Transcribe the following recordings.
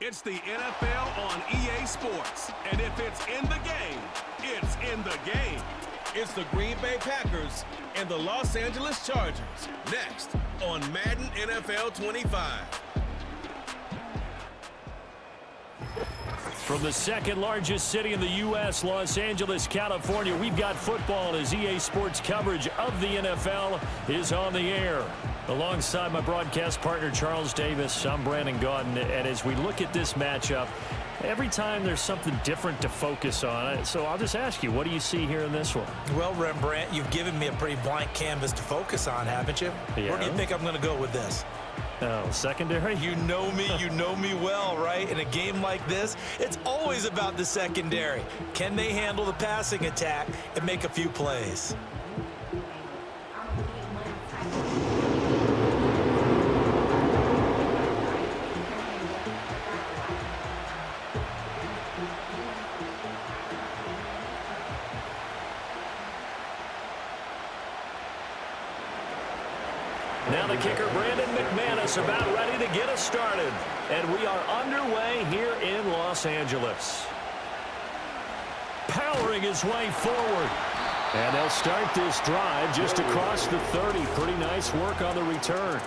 It's the NFL on EA Sports. And if it's in the game, it's in the game. It's the Green Bay Packers and the Los Angeles Chargers. Next on Madden NFL 25. From the second largest city in the U.S., Los Angeles, California, we've got football as EA Sports coverage of the NFL is on the air. Alongside my broadcast partner, Charles Davis, I'm Brandon Gaudin. And as we look at this matchup, every time there's something different to focus on. So I'll just ask you, what do you see here in this one? Well, Rembrandt, you've given me a pretty blank canvas to focus on, haven't you? Yeah. Where do you think I'm going to go with this? Oh, secondary? You know me well, right? In a game like this, it's always about the secondary. Can they handle the passing attack and make a few plays? Now the kicker, Brandon McManus, about ready to get us started. And we are underway here in Los Angeles. Powering his way forward. And they'll start this drive just across the 30. Pretty nice work on the return.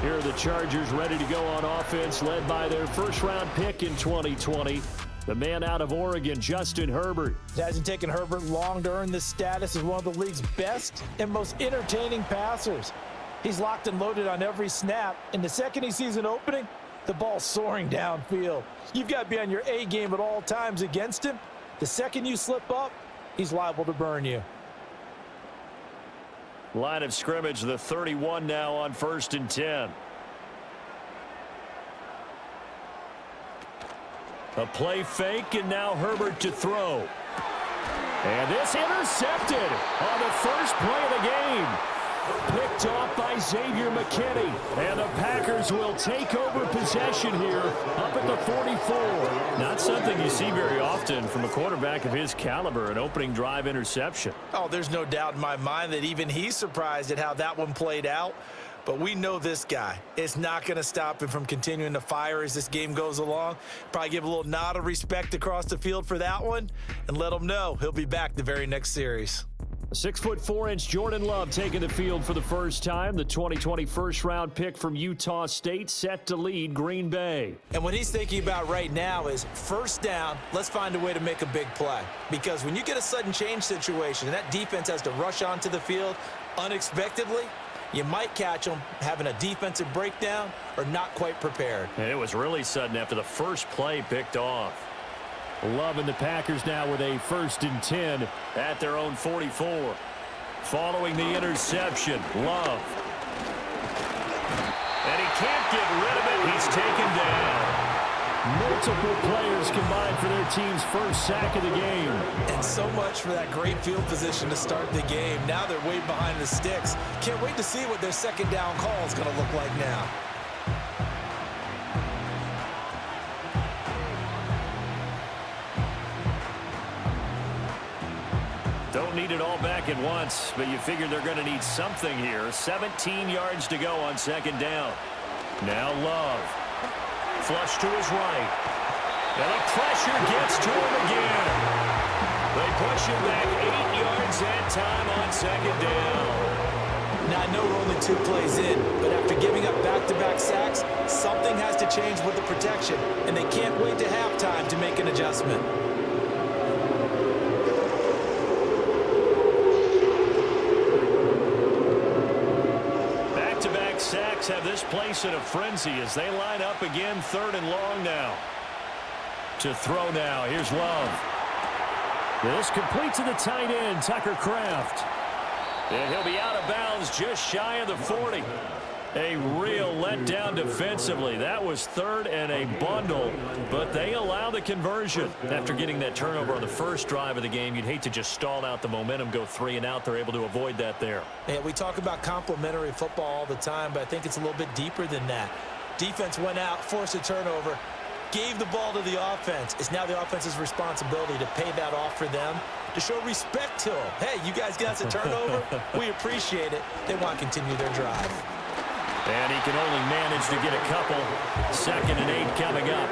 Here are the Chargers ready to go on offense, led by their first-round pick in 2020. The man out of Oregon, Justin Herbert. It hasn't taken Herbert long to earn this status as one of the league's best and most entertaining passers. He's locked and loaded on every snap, and the second he sees an opening, the ball's soaring downfield. You've got to be on your A game at all times against him. The second you slip up, he's liable to burn you. Line of scrimmage, the 31 now on 1st and 10. A play fake, and now Herbert to throw. And this intercepted on the first play of the game. Picked off by Xavier McKinney. And the Packers will take over possession here up at the 44. Not something you see very often from a quarterback of his caliber, an opening drive interception. Oh, there's no doubt in my mind that even he's surprised at how that one played out. But we know this guy. It's not going to stop him from continuing to fire as this game goes along. Probably give a little nod of respect across the field for that one and let him know he'll be back the very next series. 6'4" Jordan Love taking the field for the first time. The 2020 first-round pick from Utah State set to lead Green Bay. And what he's thinking about right now is first down, let's find a way to make a big play. Because when you get a sudden change situation and that defense has to rush onto the field unexpectedly, you might catch them having a defensive breakdown or not quite prepared. And it was really sudden after the first play picked off. Love and the Packers now with a 1st and 10 at their own 44. Following the interception, Love. And he can't get rid of it. He's taken down. Multiple players combined for their team's first sack of the game. And so much for that great field position to start the game. Now they're way behind the sticks. Can't wait to see what their second down call is going to look like now. Don't need it all back at once, but you figure they're going to need something here. 17 yards to go on second down. Now Love. Flush to his right. And the pressure gets to him again. They push him back 8 yards that time on second down. Now, I know we're only 2 plays in, but after giving up back-to-back sacks, something has to change with the protection, and they can't wait to halftime to make an adjustment. Back-to-back sacks have this place in a frenzy as they line up again 3rd and long now. To throw now, here's Love. This complete to the tight end, Tucker Kraft. And he'll be out of bounds just shy of the 40. A real letdown defensively. That was 3rd and a bundle, but they allow the conversion. After getting that turnover on the first drive of the game, you'd hate to just stall out the momentum, go 3 and out. They're able to avoid that there. Yeah, we talk about complementary football all the time, but I think it's a little bit deeper than that. Defense went out, forced a turnover, gave the ball to the offense. It's now the offense's responsibility to pay that off for them, to show respect to them. Hey, you guys got us a turnover? We appreciate it. They want to continue their drive. And he can only manage to get a couple. 2nd and 8 coming up.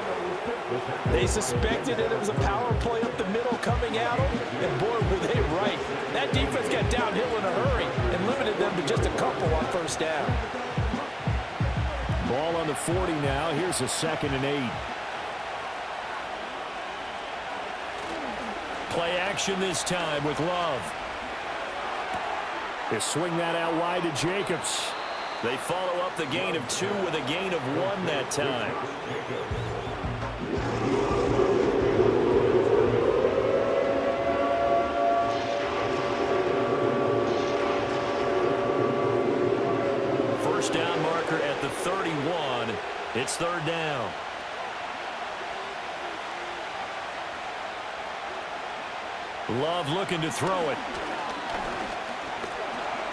They suspected that it was a power play up the middle coming at them, and boy, were they right. That defense got downhill in a hurry and limited them to just a couple on 1st down. Ball on the 40 now. Here's a 2nd and 8. Play action this time with Love. They swing that out wide to Jacobs. They follow up the gain of 2 with a gain of 1 that time. First down marker at the 31. It's 3rd down. Love looking to throw it.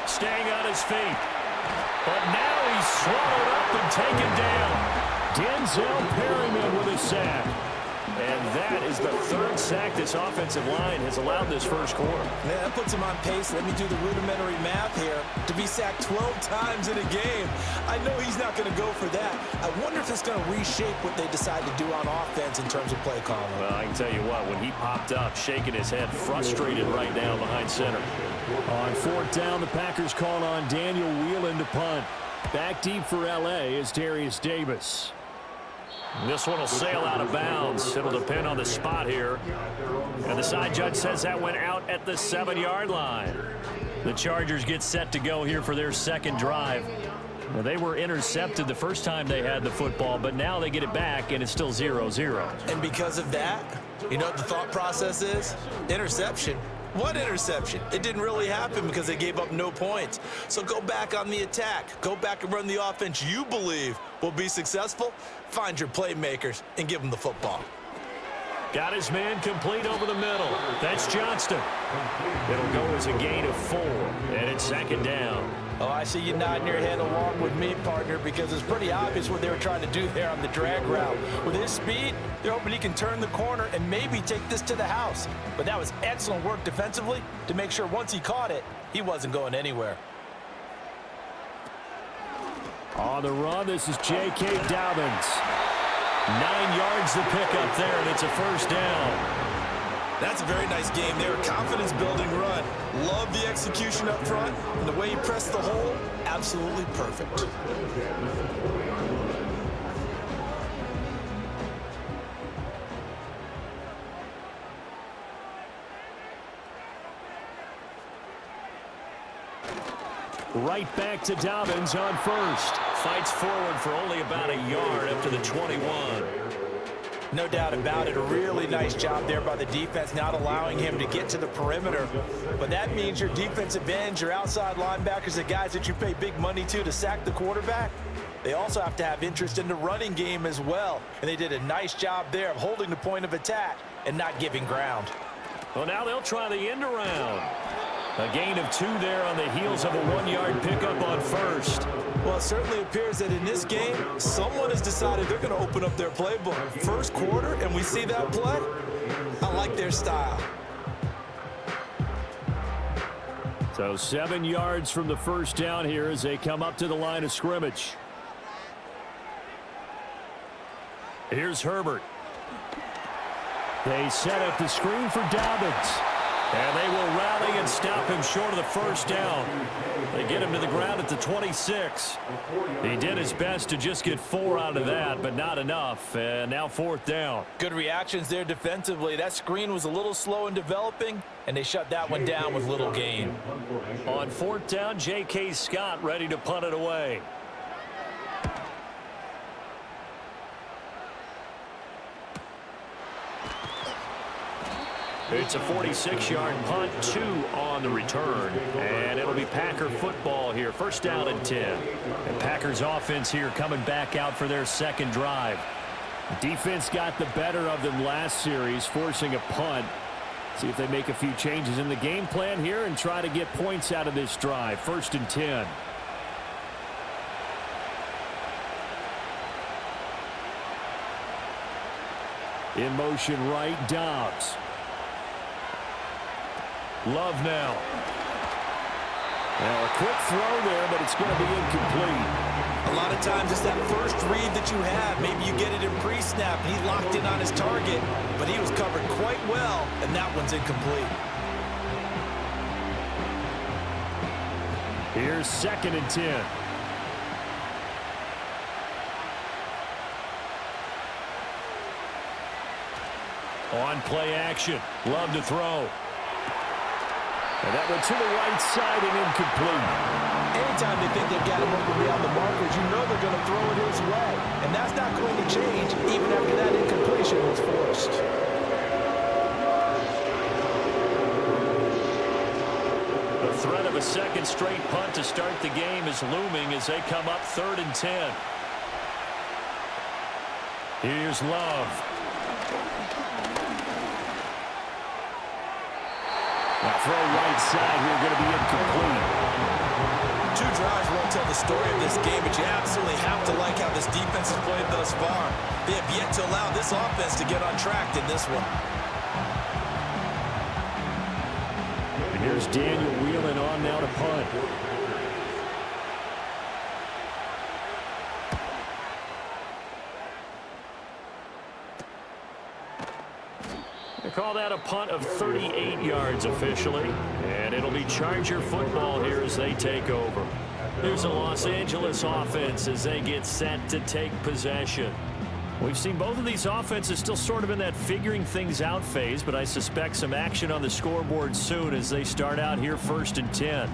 Staying on his feet. But now he's swallowed up and taken down. Denzel Perryman with a sack. And that is the 3rd sack this offensive line has allowed this 1st quarter. Yeah, that puts him on pace. Let me do the rudimentary math here. To be sacked 12 times in a game. I know he's not going to go for that. I wonder if it's going to reshape what they decide to do on offense in terms of play calling. Well, I can tell you what, when he popped up, shaking his head, frustrated right now behind center. On 4th down, the Packers call on Daniel Whelan to punt. Back deep for L.A. is Darius Davis. This one will sail out of bounds. It'll depend on the spot here. And the side judge says that went out at the 7-yard line. The Chargers get set to go here for their 2nd drive. Well, they were intercepted the first time they had the football, but now they get it back, and it's still 0-0. And because of that, you know what the thought process is? Interception. What interception? It didn't really happen because they gave up no points. So go back on the attack. Go back and run the offense you believe will be successful. Find your playmakers and give them the football. Got his man complete over the middle. That's Johnston. It'll go as a gain of 4, and it's 2nd down. Oh, I see you nodding your head along with me, partner, because it's pretty obvious what they were trying to do there on the drag route. With his speed, they're hoping he can turn the corner and maybe take this to the house. But that was excellent work defensively to make sure once he caught it, he wasn't going anywhere. On the run, this is J.K. Dobbins. 9 yards to pick up there, and it's a 1st down. That's a very nice game there. Confidence-building run. Love the execution up front, and the way he pressed the hole, absolutely perfect. Right back to Dobbins on 1st. Fights forward for only about a yard up to the 21. No doubt about it. A really nice job there by the defense, not allowing him to get to the perimeter. But that means your defensive ends, your outside linebackers, the guys that you pay big money to sack the quarterback, they also have to have interest in the running game as well. And they did a nice job there of holding the point of attack and not giving ground. Well, now they'll try the end around. A gain of 2 there on the heels of a 1-yard pickup on 1st. Well, it certainly appears that in this game, someone has decided they're going to open up their playbook. 1st quarter, and we see that play. I like their style. So 7 yards from the 1st down here as they come up to the line of scrimmage. Here's Herbert. They set up the screen for Dobbins. And they will rally and stop him short of the 1st down. They get him to the ground at the 26. He did his best to just get 4 out of that, but not enough. And now 4th down. Good reactions there defensively. That screen was a little slow in developing, and they shut that one down with little gain. On 4th down, J.K. Scott ready to punt it away. It's a 46-yard punt, 2 on the return, and it'll be Packer football here. 1st down and 10. And Packers offense here coming back out for their 2nd drive. Defense got the better of them last series, forcing a punt. See if they make a few changes in the game plan here and try to get points out of this drive. 1st and 10. In motion right, Dobbs. Love now. Now a quick throw there, but it's going to be incomplete. A lot of times it's that first read that you have. Maybe you get it in pre-snap, and he locked in on his target, but he was covered quite well, and that one's incomplete. Here's 2nd and 10. On play action. Love to throw. And that went to the right side and incomplete. Anytime they think they've got him open beyond the markers, you know they're going to throw it his way. And that's not going to change even after that incompletion was forced. The threat of a second straight punt to start the game is looming as they come up 3rd and 10. Here's Love. Now throw right side here, going to be incomplete. 2 drives won't tell the story of this game, but you absolutely have to like how this defense has played thus far. They have yet to allow this offense to get on track in this one. And here's Daniel wheeling on now to punt. They call that a punt of 38 yards officially. And it'll be Charger football here as they take over. Here's a Los Angeles offense as they get set to take possession. We've seen both of these offenses still sort of in that figuring things out phase, but I suspect some action on the scoreboard soon as they start out here 1st and 10.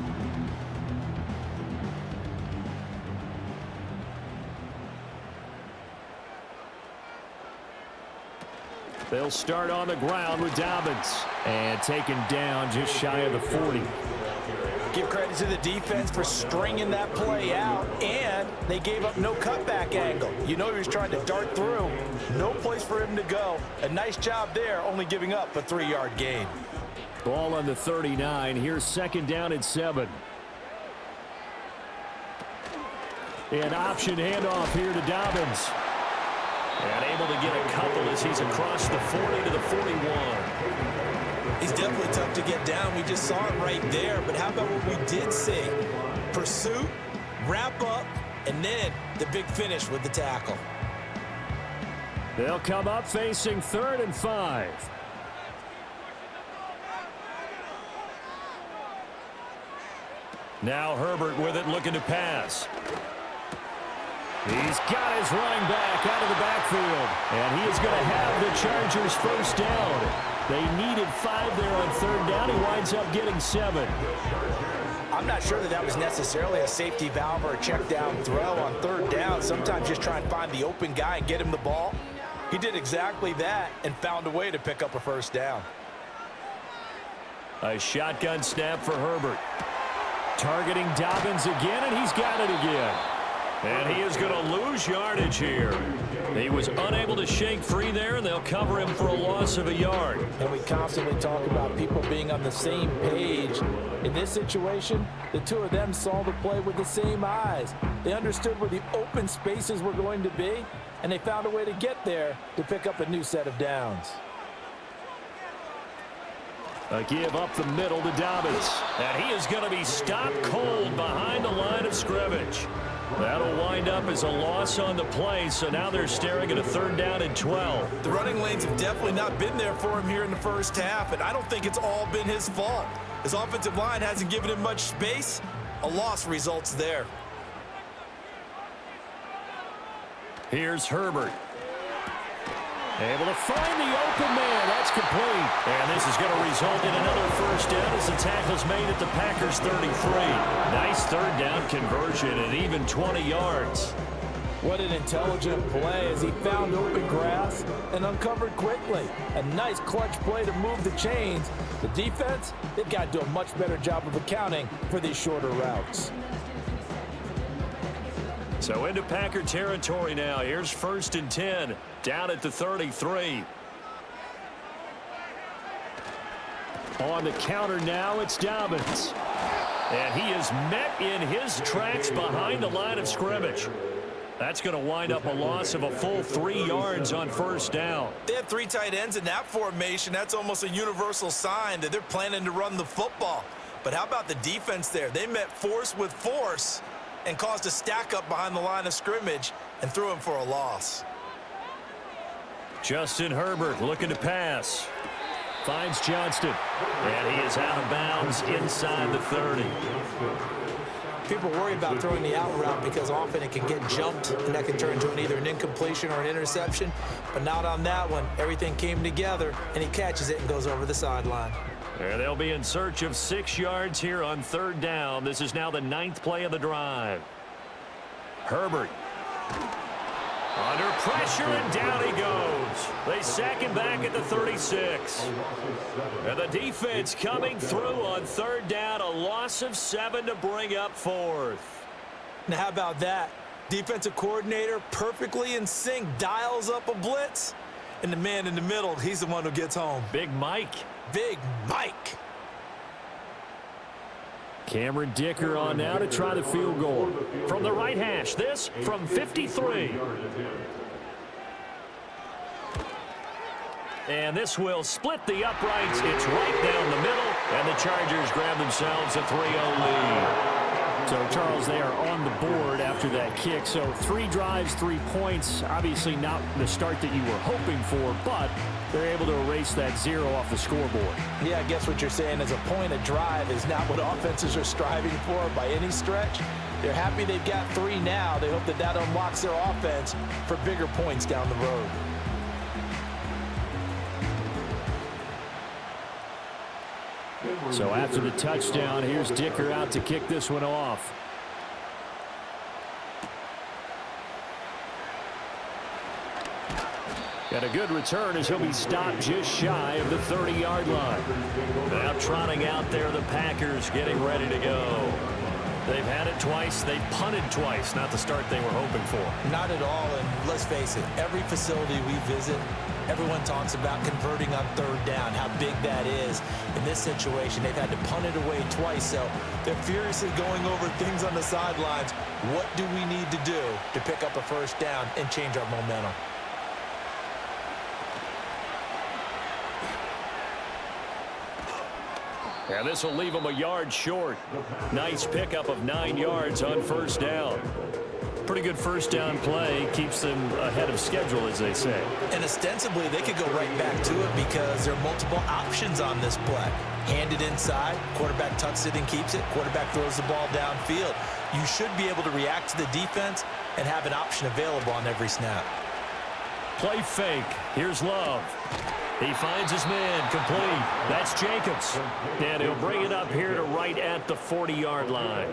They'll start on the ground with Dobbins. And taken down just shy of the 40. Give credit to the defense for stringing that play out, and they gave up no cutback angle. You know he was trying to dart through. No place for him to go. A nice job there, only giving up a 3-yard gain. Ball on the 39. Here's 2nd down and 7. An option handoff here to Dobbins. And able to get a couple as he's across the 40 to the 41. He's definitely tough to get down. We just saw it right there. But how about what we did see? Pursuit, wrap up, and then the big finish with the tackle. They'll come up facing 3rd and 5. Now Herbert with it, looking to pass. He's got his running back out of the backfield. And he is going to have the Chargers 1st down. They needed 5 there on 3rd down. He winds up getting 7. I'm not sure that was necessarily a safety valve or a check down throw on 3rd down. Sometimes just try and find the open guy and get him the ball. He did exactly that and found a way to pick up a 1st down. A shotgun snap for Herbert. Targeting Dobbins again, and he's got it again. And he is going to lose yardage here. He was unable to shake free there, and they'll cover him for a loss of a yard. And we constantly talk about people being on the same page. In this situation, the 2 of them saw the play with the same eyes. They understood where the open spaces were going to be, and they found a way to get there to pick up a new set of downs. A give up the middle to Dobbins. And he is going to be stopped cold behind the line of scrimmage. That'll wind up as a loss on the play, so now they're staring at a 3rd down and 12. The running lanes have definitely not been there for him here in the first half, and I don't think it's all been his fault. His offensive line hasn't given him much space. A loss results there. Here's Herbert. Able to find the open man. That's complete. And this is going to result in another 1st down as the tackle's made at the Packers 33. Nice 3rd down conversion and even 20 yards. What an intelligent play as he found open grass and uncovered quickly. A nice clutch play to move the chains. The defense, they've got to do a much better job of accounting for these shorter routes. So into Packer territory now. Here's 1st and 10. Down at the 33. On the counter now, it's Dobbins. And he is met in his tracks behind the line of scrimmage. That's going to wind up a loss of a full 3 yards on 1st down. They have 3 tight ends in that formation. That's almost a universal sign that they're planning to run the football. But how about the defense there? They met force with force, and caused a stack up behind the line of scrimmage and threw him for a loss. Justin Herbert looking to pass. Finds Johnston. And he is out of bounds inside the 30. People worry about throwing the out route because often it can get jumped, and that can turn into either an incompletion or an interception. But not on that one. Everything came together, and he catches it and goes over the sideline. And they'll be in search of 6 yards here on 3rd down. This is now the 9th play of the drive. Herbert. Under pressure, and down he goes. They sack him back at the 36. And the defense coming through on 3rd down. A loss of 7 to bring up 4th. Now, how about that? Defensive coordinator perfectly in sync, dials up a blitz. And the man in the middle, he's the one who gets home. Big Mike. Big Mike. Cameron Dicker on now to try the field goal. From the right hash, this from 53. And this will split the uprights. It's right down the middle, and the Chargers grab themselves a 3-0 lead. So, Charles, they are on the board after that kick. So, 3 drives, 3 points. Obviously not the start that you were hoping for, but they're able to erase that 0 off the scoreboard. Yeah, I guess what you're saying is a point a drive is not what offenses are striving for by any stretch. They're happy they've got 3 now. They hope that that unlocks their offense for bigger points down the road. So after the touchdown, here's Dicker out to kick this one off. Got a good return as he'll be stopped just shy of the 30-yard line. Now trotting out there, the Packers getting ready to go. They've had it twice. They've punted twice. Not the start they were hoping for. Not at all, and let's face it, every facility we visit, everyone talks about converting on 3rd down, how big that is. In this situation, they've had to punt it away twice, so they're furiously going over things on the sidelines. What do we need to do to pick up a 1st down and change our momentum? And this will leave them a yard short. Nice pickup of 9 yards on 1st down. Pretty good 1st down play. Keeps them ahead of schedule, as they say. And ostensibly, they could go right back to it because there are multiple options on this play. Hand it inside, quarterback tucks it and keeps it, quarterback throws the ball downfield. You should be able to react to the defense and have an option available on every snap. Play fake. Here's Love. He finds his man, complete. That's Jacobs. And he'll bring it up here to right at the 40-yard line.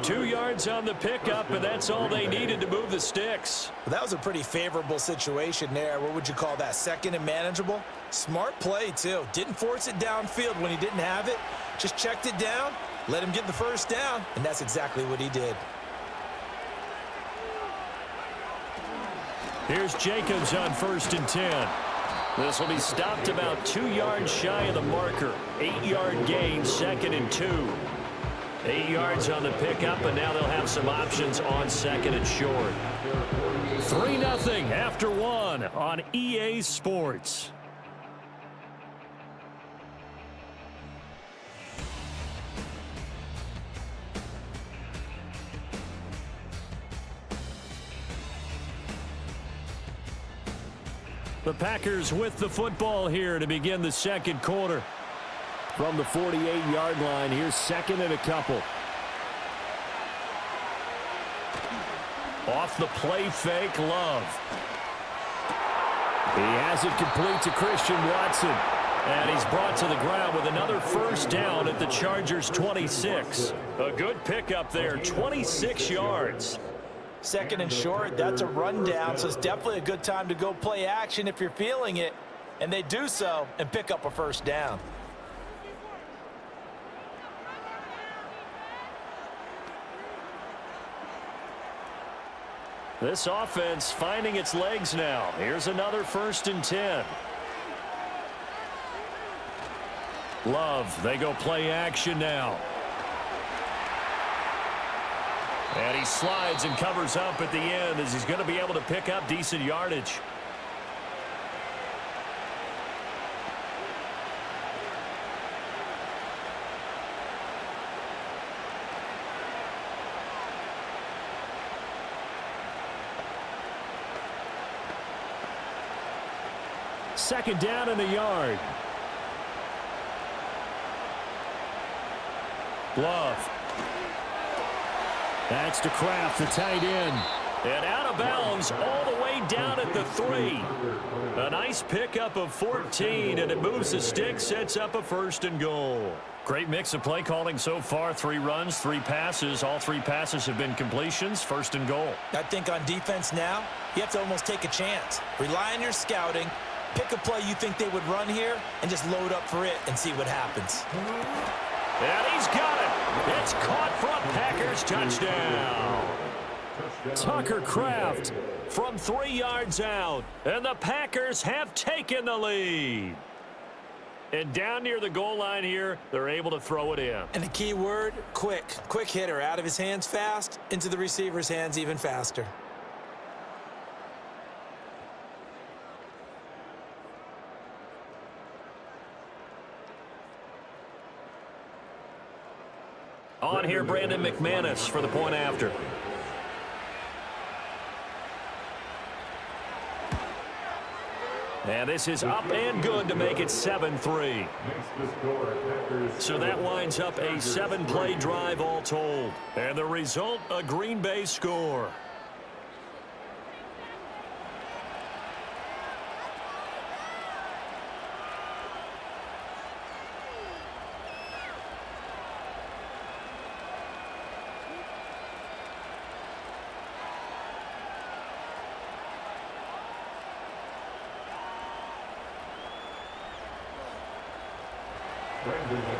2 yards on the pickup, and that's all they needed to move the sticks. Well, that was a pretty favorable situation there. What would you call that, 2nd and manageable? Smart play, too. Didn't force it downfield when he didn't have it. Just checked it down, let him get the 1st down, and that's exactly what he did. Here's Jacobs on 1st and 10. This will be stopped about 2 yards shy of the marker. 8-yard gain, 2nd and 2. 8 yards on the pickup, and now they'll have some options on 2nd and short. 3-0 after 1 on EA Sports. The Packers with the football here to begin the 2nd quarter. From the 48-yard line, here's 2nd and a couple. Off the play fake, Love. He has it complete to Christian Watson. And he's brought to the ground with another 1st down at the Chargers' 26. A good pickup there, 26 yards. 2nd and short, that's a rundown, so it's definitely a good time to go play action if you're feeling it. And they do so and pick up a 1st down. This offense finding its legs now. Here's another 1st and 10. Love, they go play action now. And he slides and covers up at the end as he's going to be able to pick up decent yardage. Second down and a yard. Love. That's to Kraft, the tight end. And out of bounds all the way down at the 3. A nice pickup of 14, and it moves the stick, sets up a 1st and goal. Great mix of play calling so far. 3 runs, 3 passes. All 3 passes have been completions. 1st and goal. I think on defense now, you have to almost take a chance. Rely on your scouting. Pick a play you think they would run here and just load up for it and see what happens. And he's got it. It's caught from Packers touchdown. Tucker Kraft from 3 yards out. And the Packers have taken the lead. And down near the goal line here, they're able to throw it in. And the key word, quick. Quick hitter, out of his hands fast, into the receiver's hands even faster. On here, Brandon McManus for the point after. And this is up and good to make it 7-3. So that winds up a 7-play drive all told. And the result, a Green Bay score.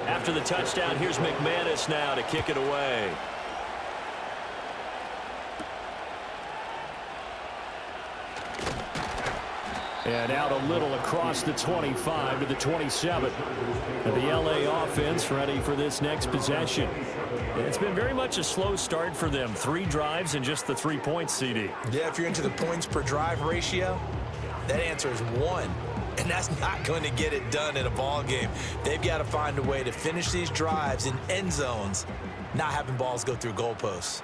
After the touchdown, here's McManus now to kick it away. And out a little across the 25 to the 27. And the LA offense ready for this next possession. It's been very much a slow start for them. 3 drives and just the 3 points, CD. Yeah, if you're into the points per drive ratio, that answer is 1. And that's not going to get it done in a ball game. They've got to find a way to finish these drives in end zones, not having balls go through goalposts.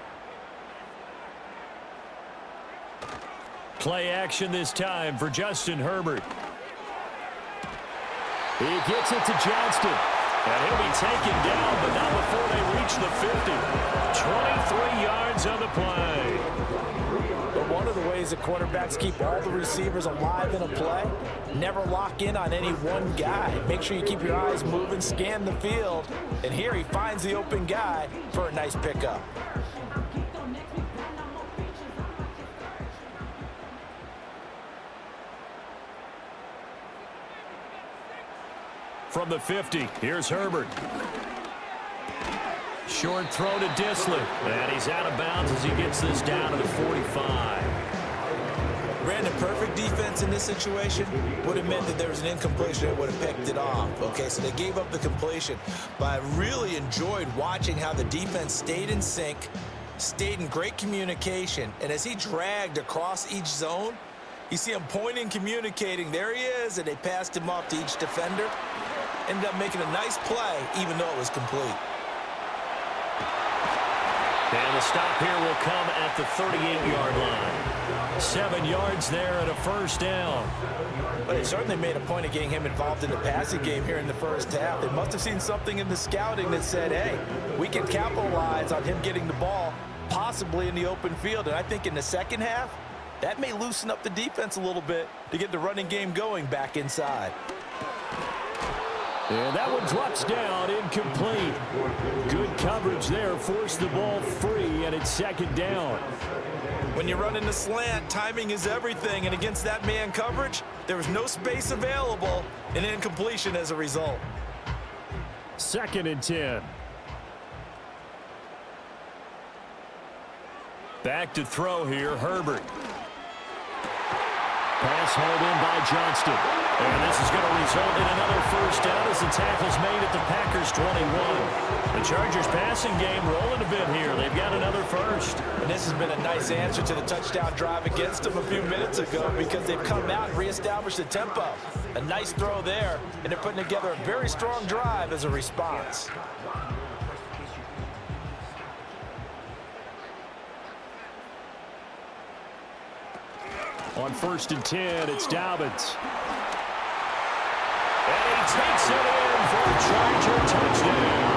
Play action this time for Justin Herbert. He gets it to Johnston. And he'll be taken down, but not before they reach the 50. 23 yards on the play. But one of the ways that quarterbacks keep all the receivers alive in a play, never lock in on any one guy. Make sure you keep your eyes moving, scan the field. And here he finds the open guy for a nice pickup. From the 50, here's Herbert. Short throw to Disley. And he's out of bounds as he gets this down to the 45. Brandon, perfect defense in this situation would have meant that there was an incompletion that would have picked it off. Okay, so they gave up the completion. But I really enjoyed watching how the defense stayed in sync, stayed in great communication. And as he dragged across each zone, you see him pointing, communicating. There he is, and they passed him off to each defender. Ended up making a nice play, even though it was complete. And the stop here will come at the 38-yard line. 7 yards there and a first down. But they certainly made a point of getting him involved in the passing game here in the first half. They must have seen something in the scouting that said, hey, we can capitalize on him getting the ball, possibly in the open field. And I think in the second half, that may loosen up the defense a little bit to get the running game going back inside. And that one drops down, incomplete. Good coverage there, forced the ball free, and it's second down. When you're running the slant, timing is everything, and against that man coverage, there was no space available, and incompletion as a result. 2nd and 10. Back to throw here, Herbert. Pass hauled in by Johnston. And this is going to result in another first down as the tackle's made at the Packers' 21. The Chargers passing game rolling a bit here. They've got another first. And this has been a nice answer to the touchdown drive against them a few minutes ago because they've come out and reestablished the tempo. A nice throw there, and they're putting together a very strong drive as a response. On 1st and 10, it's Dobbins. And he takes it in for a Charger touchdown.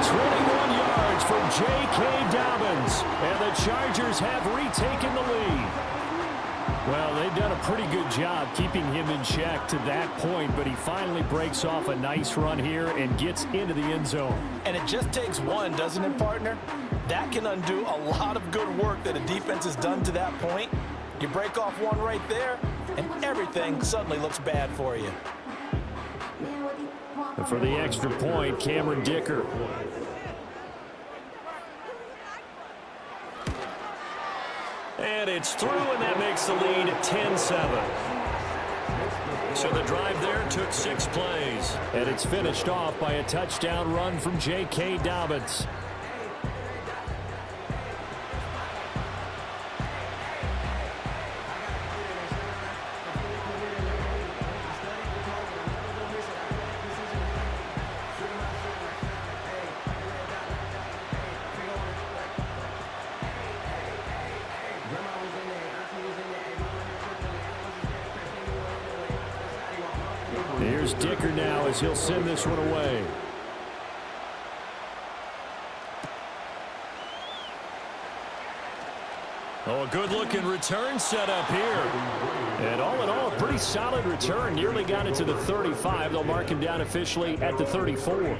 21 yards for J.K. Dobbins. And the Chargers have retaken the lead. Well, they've done a pretty good job keeping him in check to that point, but he finally breaks off a nice run here and gets into the end zone. And it just takes one, doesn't it, partner? That can undo a lot of good work that a defense has done to that point. You break off one right there, and everything suddenly looks bad for you. And for the extra point, Cameron Dicker. And it's through, and that makes the lead 10-7. So the drive there took 6 plays. And it's finished off by a touchdown run from J.K. Dobbins. Here's Dicker now as he'll send this one away. Oh, a good-looking return set up here. And all in all, a pretty solid return. Nearly got it to the 35. They'll mark him down officially at the 34.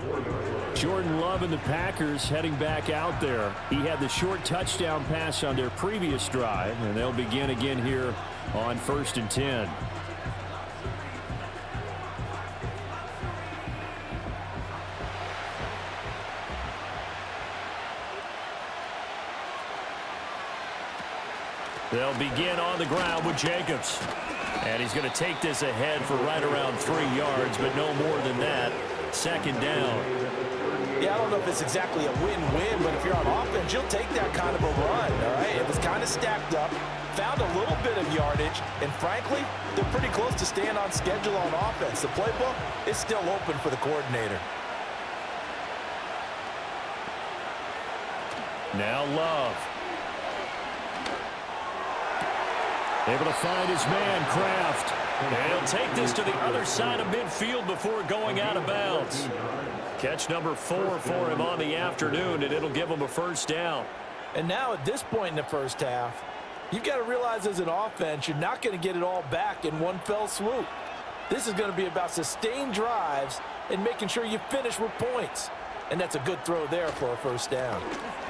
Jordan Love and the Packers heading back out there. He had the short touchdown pass on their previous drive, and they'll begin again here on 1st and 10. They'll begin on the ground with Jacobs. And he's going to take this ahead for right around 3 yards, but no more than that. 2nd down. Yeah, I don't know if it's exactly a win-win, but if you're on offense, you'll take that kind of a run, all right? It was kind of stacked up, found a little bit of yardage, and frankly, they're pretty close to staying on schedule on offense. The playbook is still open for the coordinator. Now Love. Able to find his man, Kraft. And he'll take this to the other side of midfield before going out of bounds. Catch number 4 for him on the afternoon, and it'll give him a 1st down. And now at this point in the first half, you've got to realize as an offense, you're not going to get it all back in one fell swoop. This is going to be about sustained drives and making sure you finish with points. And that's a good throw there for a 1st down.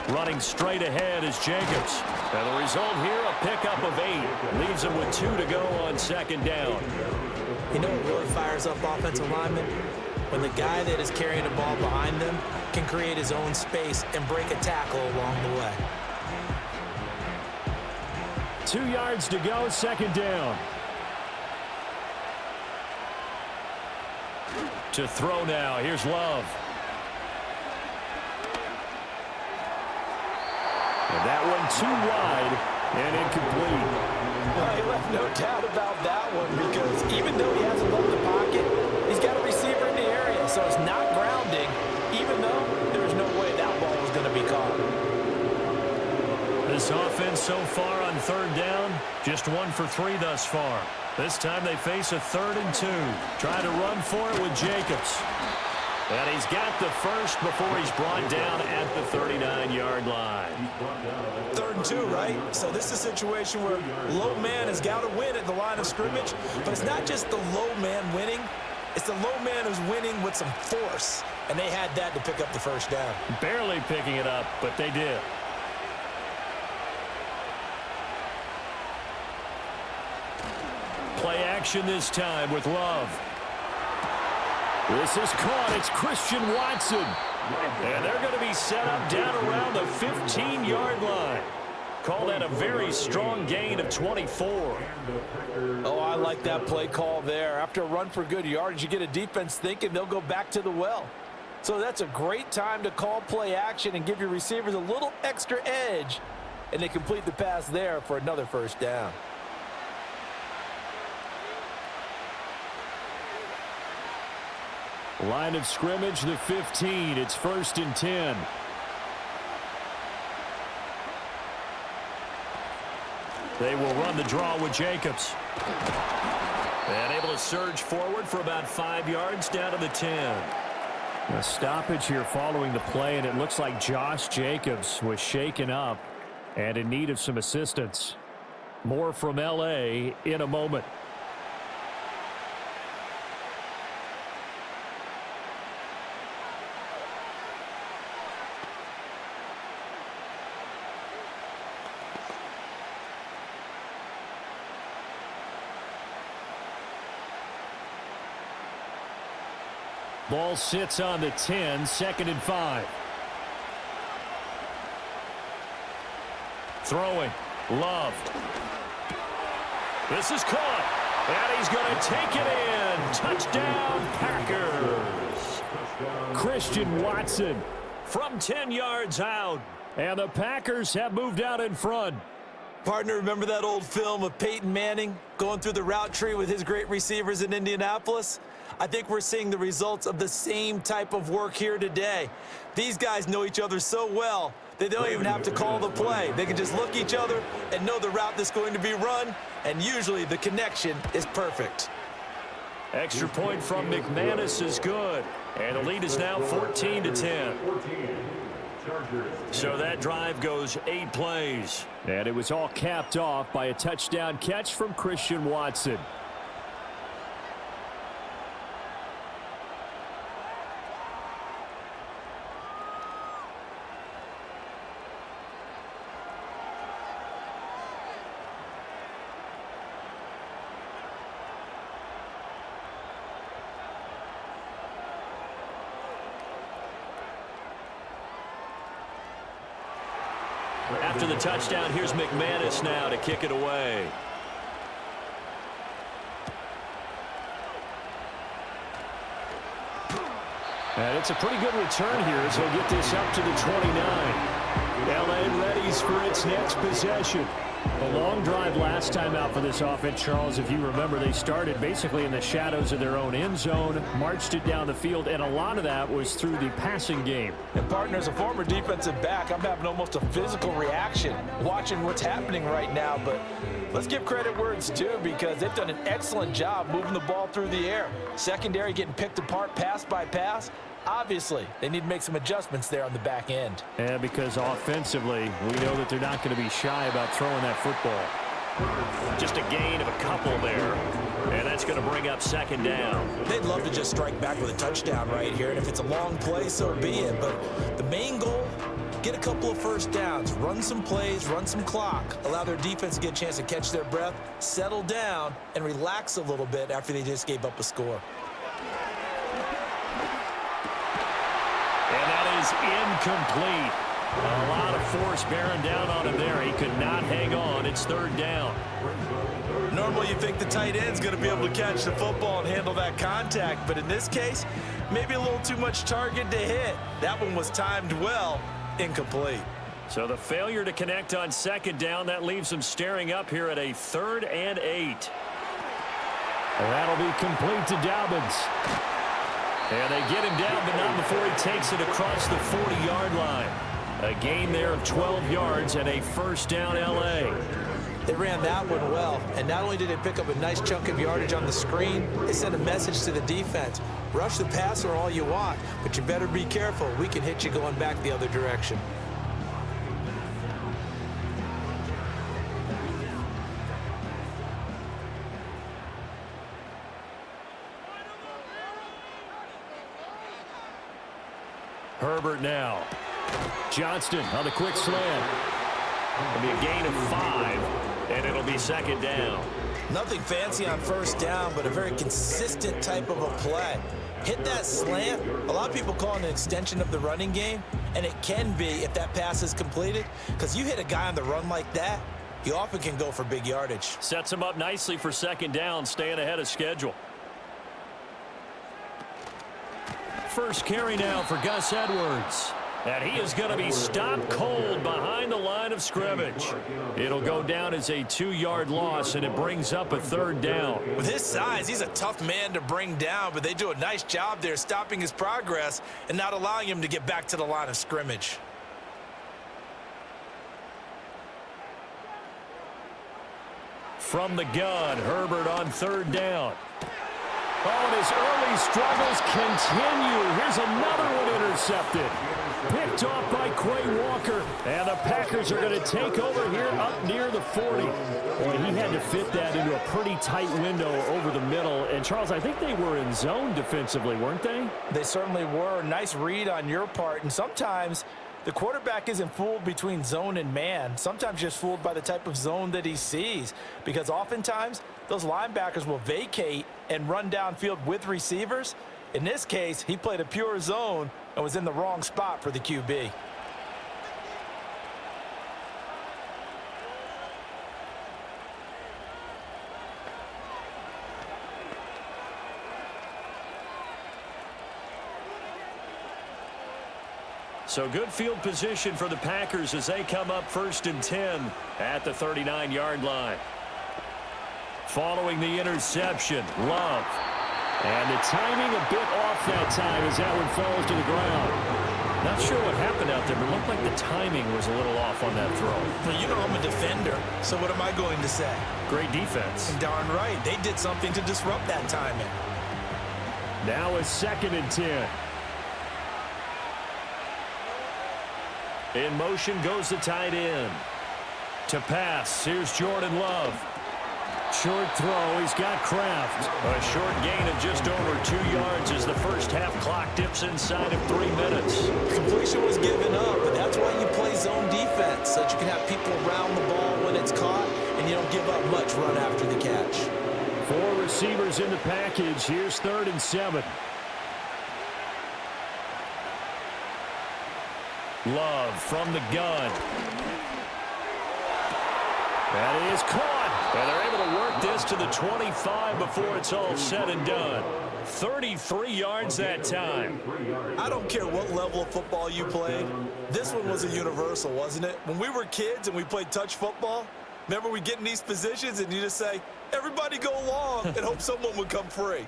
Running straight ahead is Jacobs. And the result here, a pickup of 8. Leaves him with 2 to go on 2nd down. You know what really fires up offensive linemen? When the guy that is carrying the ball behind them can create his own space and break a tackle along the way. 2 yards to go, 2nd down. To throw now, here's Love. And that one too wide and incomplete. Well, he left no doubt about that one because even though he hasn't left the pocket, he's got a receiver in the area, so it's not grounding, even though there's no way that ball was going to be caught. This offense so far on 3rd down, just 1 for 3 thus far. This time they face a 3rd and 2. Trying to run for it with Jacobs. And he's got the first before he's brought down at the 39-yard line. 3rd and 2, right? So this is a situation where low man has got to win at the line of scrimmage, but it's not just the low man winning. It's the low man who's winning with some force, and they had that to pick up the 1st down. Barely picking it up, but they did. Play action this time with Love. This is caught. It's Christian Watson. And they're going to be set up down around the 15-yard line. Call that a very strong gain of 24. Oh, I like that play call there. After a run for good yardage, you get a defense thinking they'll go back to the well. So that's a great time to call play action and give your receivers a little extra edge. And they complete the pass there for another 1st down. Line of scrimmage, the 15. It's 1st and 10. They will run the draw with Jacobs. And able to They'll surge forward for about 5 yards down to the 10. A stoppage here following the play, and it looks like Josh Jacobs was shaken up and in need of some assistance. More from L.A. in a moment. Ball sits on the 10, 2nd and 5. Throwing. Love. This is caught. And he's going to take it in. Touchdown, Packers. Christian Watson From 10 yards out. and the Packers have moved out in front. Partner, remember that old film of Peyton Manning going through the route tree with his great receivers in Indianapolis? I think we're seeing the results of the same type of work here today. These guys know each other so well that they don't even have to call the play. They can just look each other and know the route that's going to be run, and usually the connection is perfect. Extra point from McManus is good. And the lead is now 14-10. So that drive goes 8 plays. And it was all capped off by a touchdown catch from Christian Watson. After the touchdown, here's McManus now to kick it away. And it's a pretty good return here as he'll get this up to the 29. L.A. readies for its next possession. A long drive last time out for this offense, Charles. If you remember, they started basically in the shadows of their own end zone, marched it down the field, and a lot of that was through the passing game. And partner, as a former defensive back, I'm having almost a physical reaction watching what's happening right now. But let's give credit where it's due, because they've done an excellent job moving the ball through the air. Secondary getting picked apart pass by pass. Obviously, they need to make some adjustments there on the back end. And because offensively, we know that they're not going to be shy about throwing that football. Just a gain of a couple there. And that's going to bring up 2nd down. They'd love to just strike back with a touchdown right here, and if it's a long play, so be it. But the main goal, get a couple of first downs, run some plays, run some clock, allow their defense to get a chance to catch their breath, settle down, and relax a little bit after they just gave up a score. And that is incomplete. A lot of force bearing down on him there. He could not hang on. It's 3rd down. Normally you think the tight end's going to be able to catch the football and handle that contact, but in this case, maybe a little too much target to hit. That one was timed well, incomplete. So the failure to connect on 2nd down, that leaves him staring up here at a 3rd and 8. That'll be complete to Dobbins. And they get him down, but not before he takes it across the 40-yard line. A gain there of 12 yards and a 1st down L.A. They ran that one well, and not only did they pick up a nice chunk of yardage on the screen, they sent a message to the defense. Rush the passer all you want, but you better be careful. We can hit you going back the other direction. Herbert now. Johnston on the quick slant. It'll be a gain of 5, and it'll be 2nd down. Nothing fancy on 1st down, but a very consistent type of a play. Hit that slant. A lot of people call it an extension of the running game, and it can be if that pass is completed, because you hit a guy on the run like that, you often can go for big yardage. Sets him up nicely for 2nd down, staying ahead of schedule. First carry now for Gus Edwards. And he is going to be stopped cold behind the line of scrimmage. It'll go down as a 2-yard loss, and it brings up a 3rd down. With his size, he's a tough man to bring down, but they do a nice job there stopping his progress and not allowing him to get back to the line of scrimmage. From the gun, Herbert on 3rd down. Oh, and his early struggles continue. Here's another one intercepted. Picked off by Quay Walker. And the Packers are going to take over here up near the 40. Boy, he had to fit that into a pretty tight window over the middle. And, Charles, I think they were in zone defensively, weren't they? They certainly were. Nice read on your part. And sometimes the quarterback isn't fooled between zone and man. Sometimes just fooled by the type of zone that he sees. Because oftentimes those linebackers will vacate and run downfield with receivers. In this case, he played a pure zone and was in the wrong spot for the QB. So good field position for the Packers as they come up 1st and 10 at the 39-yard line. Following the interception, Love. And the timing a bit off that time as that one falls to the ground. Not sure what happened out there, but it looked like the timing was a little off on that throw. Well, you know I'm a defender, so what am I going to say? Great defense. Darn right. They did something to disrupt that timing. Now a 2nd and 10. In motion goes the tight end. To pass, here's Jordan Love. Short throw, he's got Kraft. A short gain of just over 2 yards as the first half clock dips inside of 3 minutes. Completion was given up, but that's why you play zone defense, so that you can have people around the ball when it's caught, and you don't give up much run after the catch. 4 receivers in the package. Here's 3rd and 7. Love from the gun. That is caught. And they're able to work this to the 25 before it's all said and done. 33 yards that time. I don't care what level of football you played. This one was a universal, wasn't it? When we were kids and we played touch football, remember we get in these positions and you just say, everybody go long, and hope someone would come free.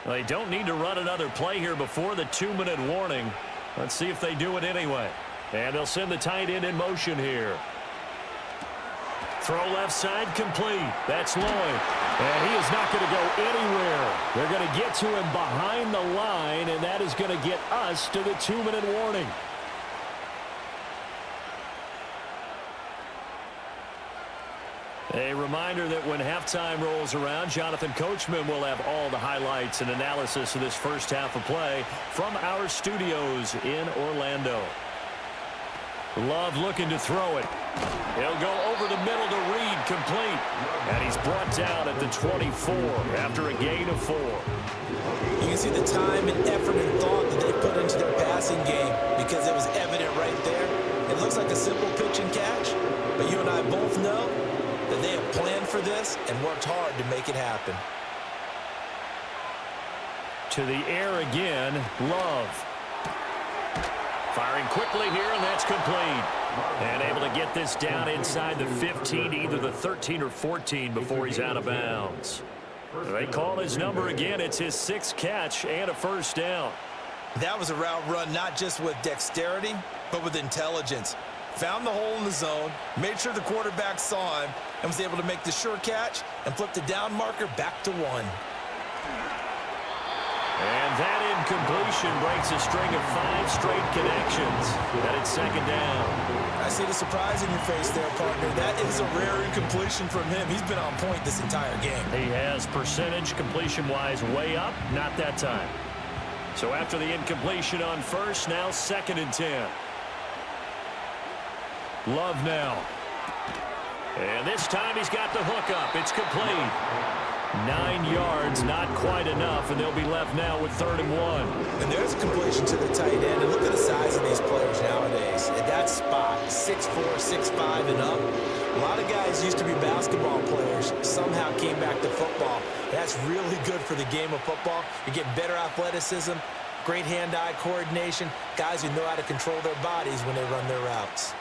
They don't need to run another play here before the 2-minute warning. Let's see if they do it anyway. And they'll send the tight end in motion here. Throw left side complete. That's Lloyd. And he is not going to go anywhere. They're going to get to him behind the line, and that is going to get us to the 2-minute warning. A reminder that when halftime rolls around, Jonathan Coachman will have all the highlights and analysis of this first half of play from our studios in Orlando. Love looking to throw it. He'll go over the middle to Reed, complete. And he's brought down at the 24 after a gain of 4. You can see the time and effort and thought that they put into their passing game because it was evident right there. It looks like a simple pitch and catch, but you and I both know that they have planned for this and worked hard to make it happen. To the air again, Love. Firing quickly here, and that's complete. And able to get this down inside the 15, either the 13 or 14 before he's out of bounds. They call his number again. It's his 6th catch and a first down. That was a route run not just with dexterity, but with intelligence. Found the hole in the zone, made sure the quarterback saw him, and was able to make the sure catch and flip the down marker back to 1. And that incompletion breaks a string of 5 straight connections. That is 2nd down. I see the surprise in your face there, partner. That is a rare incompletion from him. He's been on point this entire game. He has percentage completion-wise way up, not that time. So after the incompletion on first, now 2nd and 10. Love now. And this time he's got the hook up. It's complete. 9 yards, not quite enough, and they'll be left now with 3rd and 1. And there's a completion to the tight end. And look at the size of these players nowadays. At that spot, 6'4", 6'5", and up. A lot of guys used to be basketball players, somehow came back to football. That's really good for the game of football. You're getting better athleticism, great hand-eye coordination, guys who know how to control their bodies when they run their routes.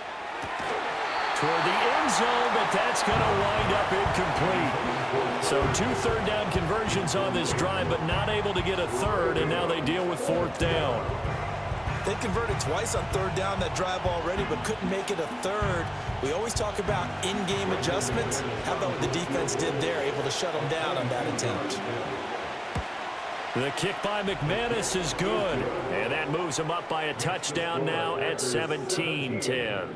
Toward the end zone, but that's going to wind up incomplete. So 2 third down conversions on this drive, but not able to get a third, and now they deal with 4th down. They converted twice on third down that drive already, but couldn't make it a third. We always talk about in-game adjustments. How about what the defense did there, able to shut them down on that attempt? The kick by McManus is good, and that moves them up by a touchdown now at 17-10.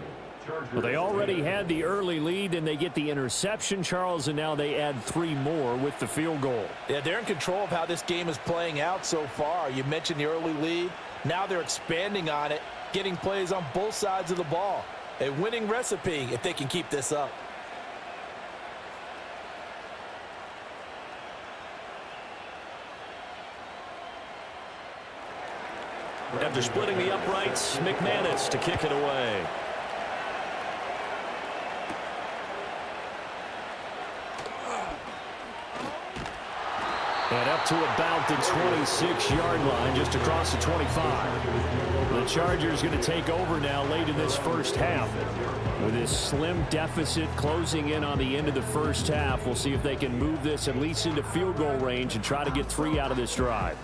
Well, they already had the early lead, and they get the interception, Charles, and now they add 3 more with the field goal. Yeah, they're in control of how this game is playing out so far. You mentioned the early lead. Now they're expanding on it, getting plays on both sides of the ball. A winning recipe if they can keep this up. After splitting the uprights, McManus to kick it away. And up to about the 26-yard line, just across the 25. The Chargers going to take over now late in this first half. With this slim deficit closing in on the end of the first half, we'll see if they can move this at least into field goal range and try to get 3 out of this drive.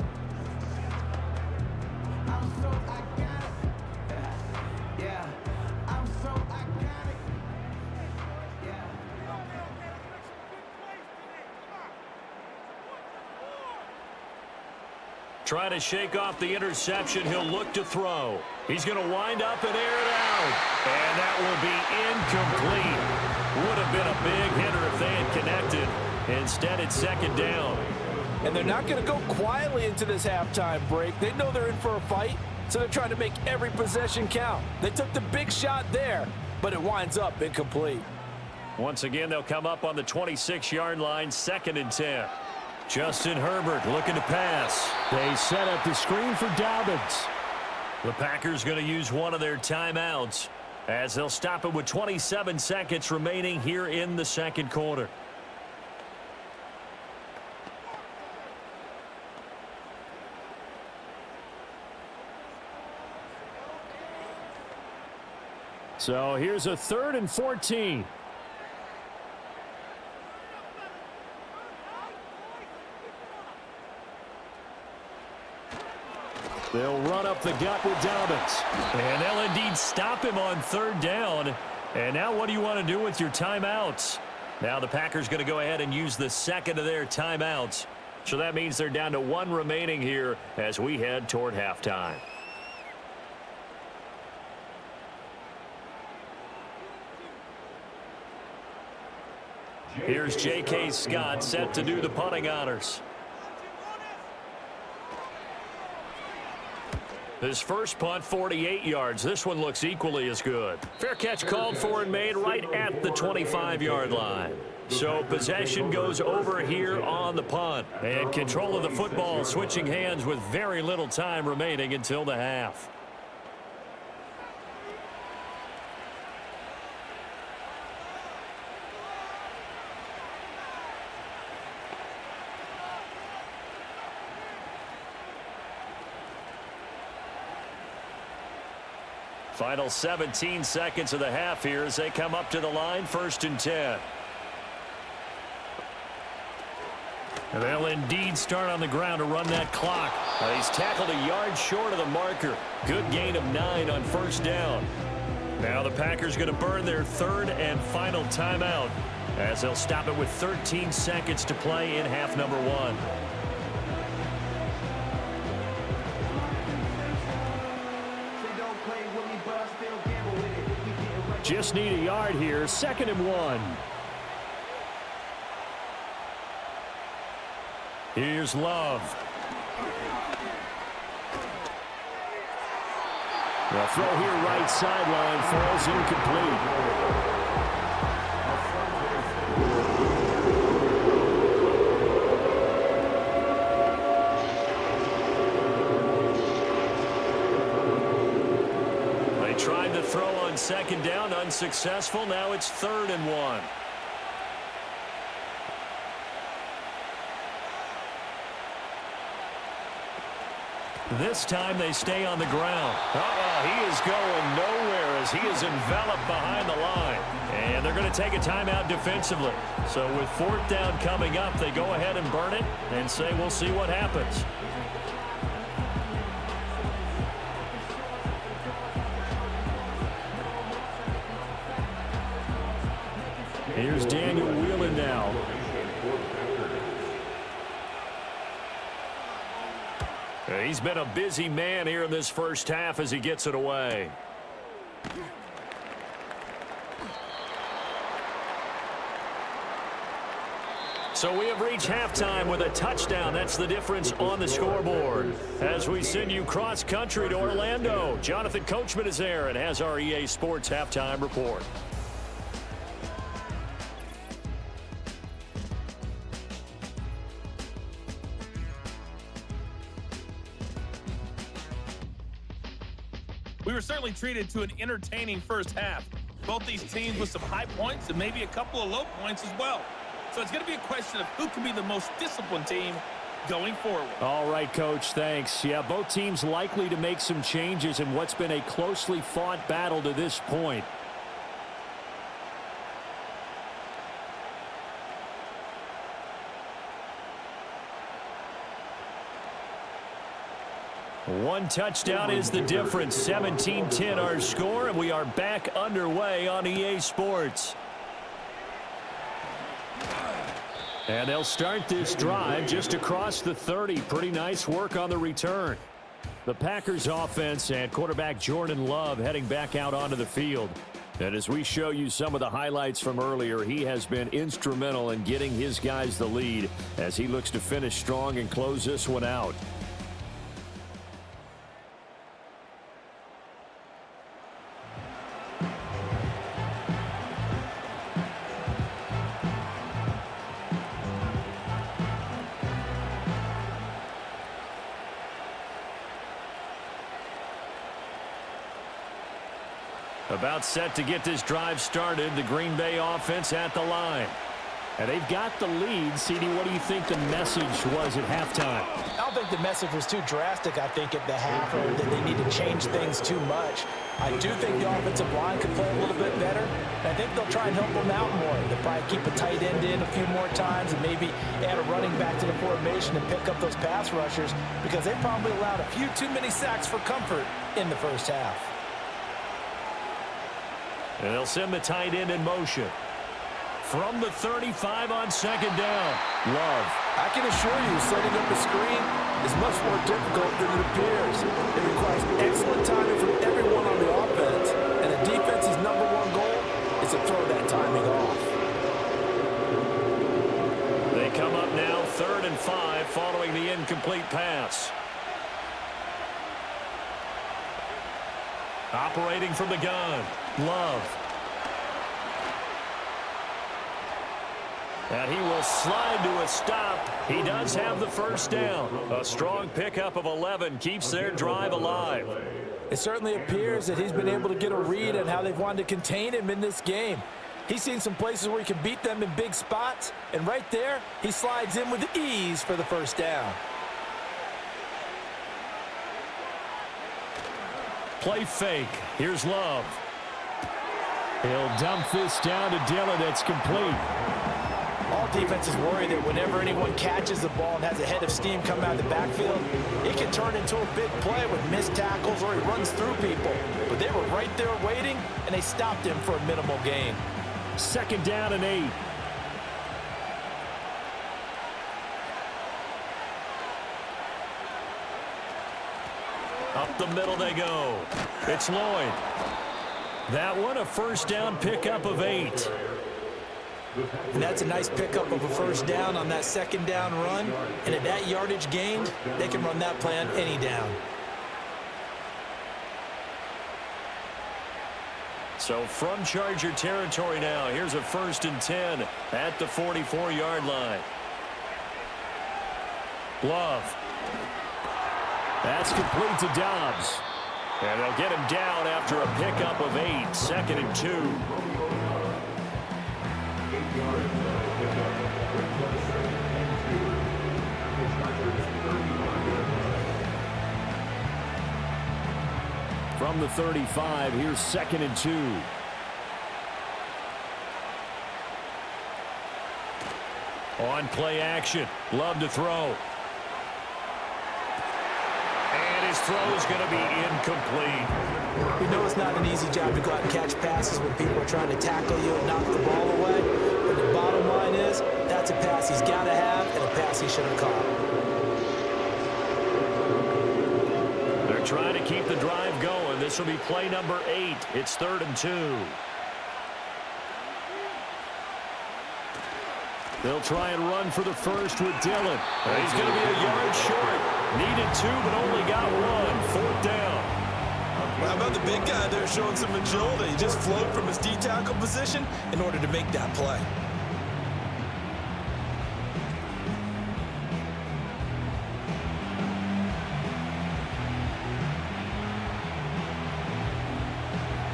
Trying to shake off the interception. He'll look to throw. He's going to wind up and air it out. And that will be incomplete. Would have been a big hitter if they had connected. Instead, it's second down. And they're not going to go quietly into this halftime break. They know they're in for a fight, so they're trying to make every possession count. They took the big shot there, but it winds up incomplete. Once again, they'll come up on the 26-yard line, 2nd and 10. Justin Herbert looking to pass. They set up the screen for Dobbins. The Packers going to use one of their timeouts as they'll stop it with 27 seconds remaining here in the second quarter. So here's a 3rd and 14. They'll run up the gut with Dobbins. And they'll indeed stop him on 3rd down. And now what do you want to do with your timeouts? Now the Packers going to go ahead and use the 2nd of their timeouts. So that means they're down to 1 remaining here as we head toward halftime. Here's J.K. Scott set to do the punting honors. His first punt, 48 yards. This one looks equally as good. Fair catch called for and made right at the 25-yard line. So possession goes over here on the punt. And control of the football switching hands with very little time remaining until the half. Final 17 seconds of the half here as they come up to the line, 1st and 10. And they'll indeed start on the ground to run that clock. He's tackled a yard short of the marker. Good gain of 9 on 1st down. Now the Packers going to burn their 3rd and final timeout as they'll stop it with 13 seconds to play in half number 1. Just need a yard here, 2nd and 1. Here's Love. The throw here right sideline falls incomplete. Tried to throw on 2nd down, unsuccessful. Now it's 3rd and 1. This time they stay on the ground. He is going nowhere as he is enveloped behind the line. And they're going to take a timeout defensively. So with 4th down coming up, they go ahead and burn it and say we'll see what happens. Here's Daniel Whelan now. He's been a busy man here in this first half as he gets it away. So we have reached halftime with a touchdown. That's the difference on the scoreboard. As we send you cross-country to Orlando, Jonathan Coachman is there and has our EA Sports halftime report. We were certainly treated to an entertaining first half. Both these teams with some high points and maybe a couple of low points as well. So it's going to be a question of who can be the most disciplined team going forward. All right, Coach, thanks. Yeah, both teams likely to make some changes in what's been a closely fought battle to this point. One touchdown is the difference. 17-10 our score, and we are back underway on EA Sports. And they'll start this drive just across the 30. Pretty nice work on the return. The Packers offense and quarterback Jordan Love heading back out onto the field. And as we show you some of the highlights from earlier, he has been instrumental in getting his guys the lead as he looks to finish strong and close this one out. About set to get this drive started. The Green Bay offense at the line. And they've got the lead. CD, what do you think the message was at halftime? I don't think the message was too drastic, I think, at the half, or that they need to change things too much. I do think the offensive line could play a little bit better. And I think they'll try and help them out more. They'll probably keep a tight end in a few more times and maybe add a running back to the formation and pick up those pass rushers because they probably allowed a few too many sacks for comfort in the first half. And they'll send the tight end in motion. From the 35 on second down. Love. I can assure you, setting up a screen is much more difficult than it appears. It requires excellent timing from everyone on the offense, and the defense's number one goal is to throw that timing off. They come up now 3rd and 5 following the incomplete pass. Operating from the gun. Love. And he will slide to a stop. He does have the first down. A strong pickup of 11 keeps their drive alive. It certainly appears that he's been able to get a read on how they've wanted to contain him in this game. He's seen some places where he can beat them in big spots, and right there, he slides in with ease for the first down. Play fake. Here's Love. He'll dump this down to Dillon. It's complete. All defenses worry that whenever anyone catches the ball and has a head of steam coming out of the backfield, it can turn into a big play with missed tackles or he runs through people. But they were right there waiting, and they stopped him for a minimal gain. 2nd down and 8. Up the middle they go. It's Lloyd. That one a first down pickup of 8. And that's a nice pickup of a first down on that 2nd down run. And at that yardage gained, they can run that play on any down. So from Charger territory now, here's a 1st and 10 at the 44-yard line. Love. That's complete to Dobbs. And they'll get him down after a pickup of 8. 2nd and 2. From the 35, here's 2nd and 2. On play action. Love to throw. And his throw is going to be incomplete. We know it's not an easy job to go out and catch passes when people are trying to tackle you and knock the ball away. pass he's got to have and a pass he should have caught. They're trying to keep the drive going. This will be play number 8. It's 3rd and 2. They'll try and run for the first with Dillon. He's going to be a yard short. Needed 2, but only got 1. 4th down. How about the big guy there showing some agility? He just flowed from his D-tackle position in order to make that play.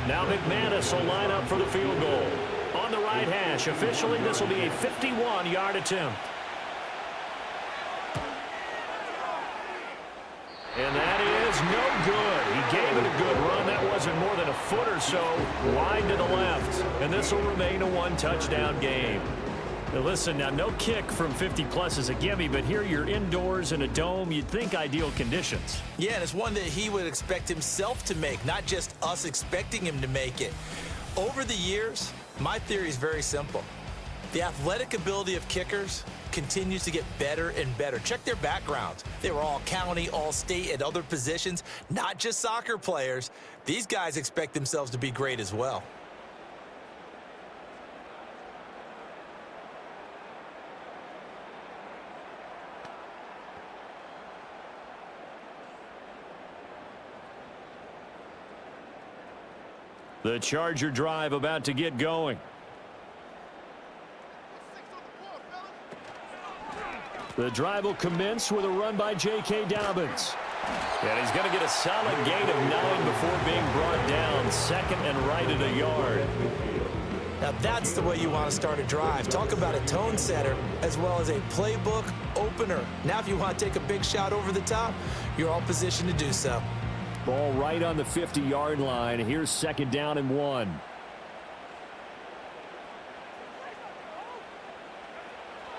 Now McManus will line up for the field goal. On the right hash, officially this will be a 51-yard attempt. And that is no good. He gave it a good run. That wasn't more than a foot or so wide to the left. And this will remain a 1-touchdown game. Now listen, now no kick from 50-plus is a gimme, but here you're indoors in a dome. You'd think ideal conditions. Yeah, and it's one that he would expect himself to make, not just us expecting him to make it. Over the years, my theory is very simple. The athletic ability of kickers continues to get better and better. Check their backgrounds. They were all county, all state, at other positions, not just soccer players. These guys expect themselves to be great as well. The Charger drive about to get going. The drive will commence with a run by J.K. Dobbins. And he's going to get a solid gain of 9 before being brought down. Second and right at a yard. Now that's the way you want to start a drive. Talk about a tone setter as well as a playbook opener. Now if you want to take a big shot over the top, you're all positioned to do so. Ball right on the 50-yard line. Here's 2nd down and 1.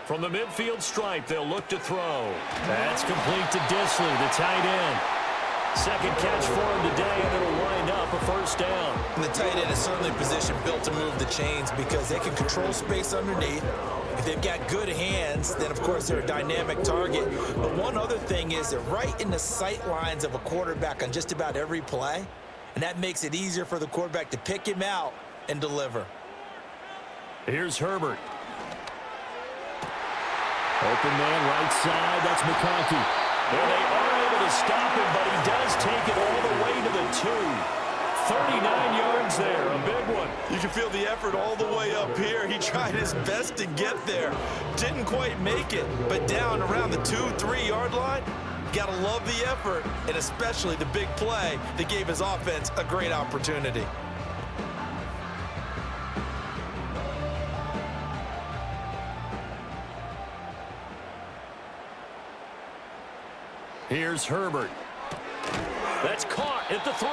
From the midfield stripe, they'll look to throw. That's complete to Disley, the tight end. Second catch for him today, and it'll wind up a 1st down. And the tight end is certainly a position built to move the chains because they can control space underneath. If they've got good hands, then of course they're a dynamic target. But one other thing is they're right in the sight lines of a quarterback on just about every play. And that makes it easier for the quarterback to pick him out and deliver. Here's Herbert. Open man right side, that's McConkey. And they are able to stop him, but he does take it all the way to the 2. 39 yards there, a big one. You can feel the effort all the way up here. He tried his best to get there. Didn't quite make it, but down around the 2-3 yard line, gotta love the effort, and especially the big play that gave his offense a great opportunity. Here's Herbert. That's caught at the 3.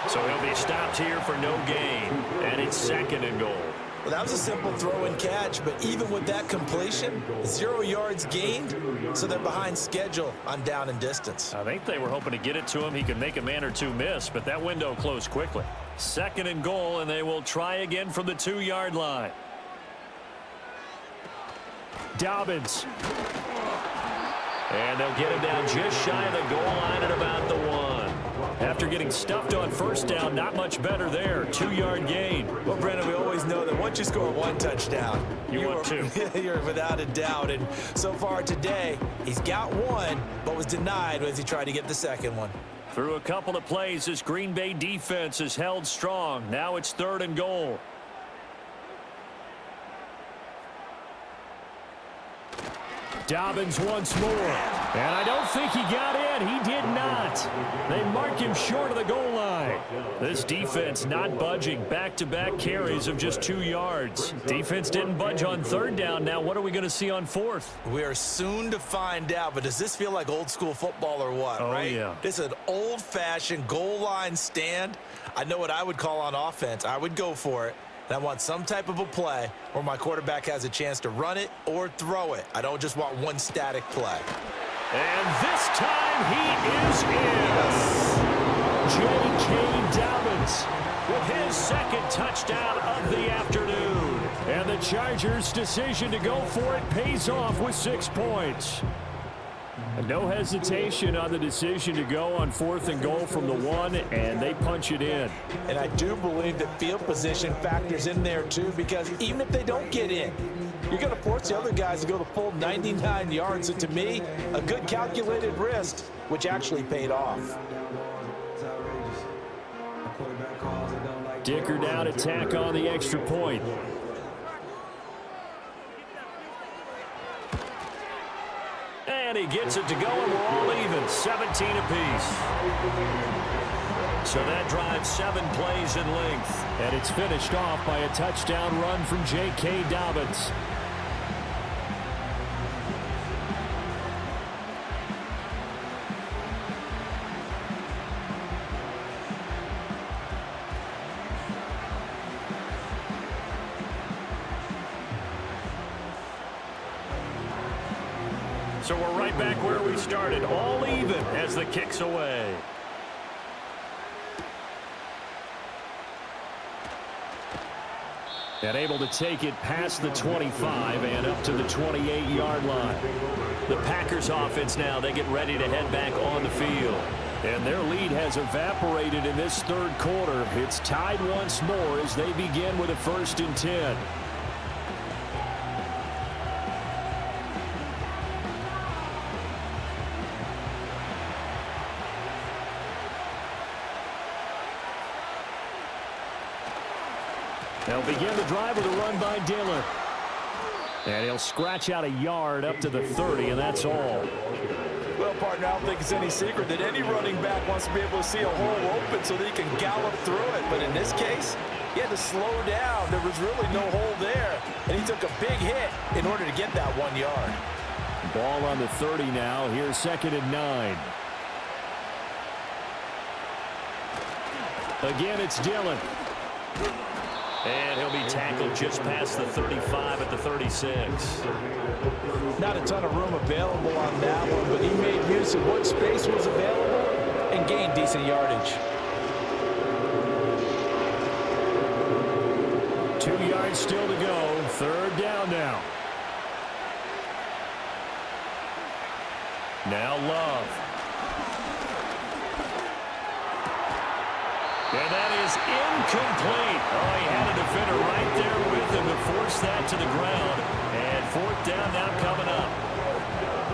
So he'll be stopped here for no gain. And it's 2nd and goal. Well, that was a simple throw and catch, but even with that completion, 0 yards gained, so they're behind schedule on down and distance. I think they were hoping to get it to him. He could make a man or two miss, but that window closed quickly. 2nd and goal, and they will try again from the 2-yard line. Dobbins. And they'll get him down just shy of the goal line at about the 1. After getting stuffed on 1st down, not much better there. 2-yard gain. Well, Brandon, we always know that once you score 1 touchdown, you want 2. You're without a doubt. And so far today, he's got 1, but was denied as he tried to get the 2nd one. Through a couple of plays, this Green Bay defense is held strong. Now it's 3rd and goal. Dobbins once more. And I don't think he got in. He did not. They mark him short of the goal line. This defense not budging. Back-to-back carries of just 2 yards. Defense didn't budge on 3rd down. Now what are we going to see on 4th? We are soon to find out, but does this feel like old school football or what, right? Yeah. This is an old-fashioned goal line stand. I know what I would call on offense. I would go for it. And I want some type of a play where my quarterback has a chance to run it or throw it. I don't just want one static play. And this time he is in. J.K. Dobbins with his 2nd touchdown of the afternoon. And the Chargers' decision to go for it pays off with 6 points. And no hesitation on the decision to go on 4th and goal from the 1, and they punch it in. And I do believe that field position factors in there too, because even if they don't get in, you're going to force the other guys to go the full 99 yards. So to me, a good calculated risk, which actually paid off. Dicker down to tack on the extra point. And he gets it to go, and we're all even, 17 apiece. So that drives 7 plays in length. And it's finished off by a touchdown run from J.K. Dobbins. So we're right back where we started, all even as the kick's away. And able to take it past the 25 and up to the 28-yard line. The Packers offense now, they get ready to head back on the field. And their lead has evaporated in this third quarter. It's tied once more as they begin with a 1st and 10. They'll begin the drive with a run by Dillon. And he'll scratch out a yard up to the 30, and that's all. Well, partner, I don't think it's any secret that any running back wants to be able to see a hole open so that he can gallop through it. But in this case, he had to slow down. There was really no hole there, and he took a big hit in order to get that 1 yard. Ball on the 30 now. Here's 2nd and 9. Again, it's Dillon. And he'll be tackled just past the 35 at the 36. Not a ton of room available on that one, but he made use of what space was available and gained decent yardage. 2 yards still to go. 3rd down now. Now Love. And that is incomplete. Oh, he had a defender right there with him to force that to the ground. And 4th down now coming up.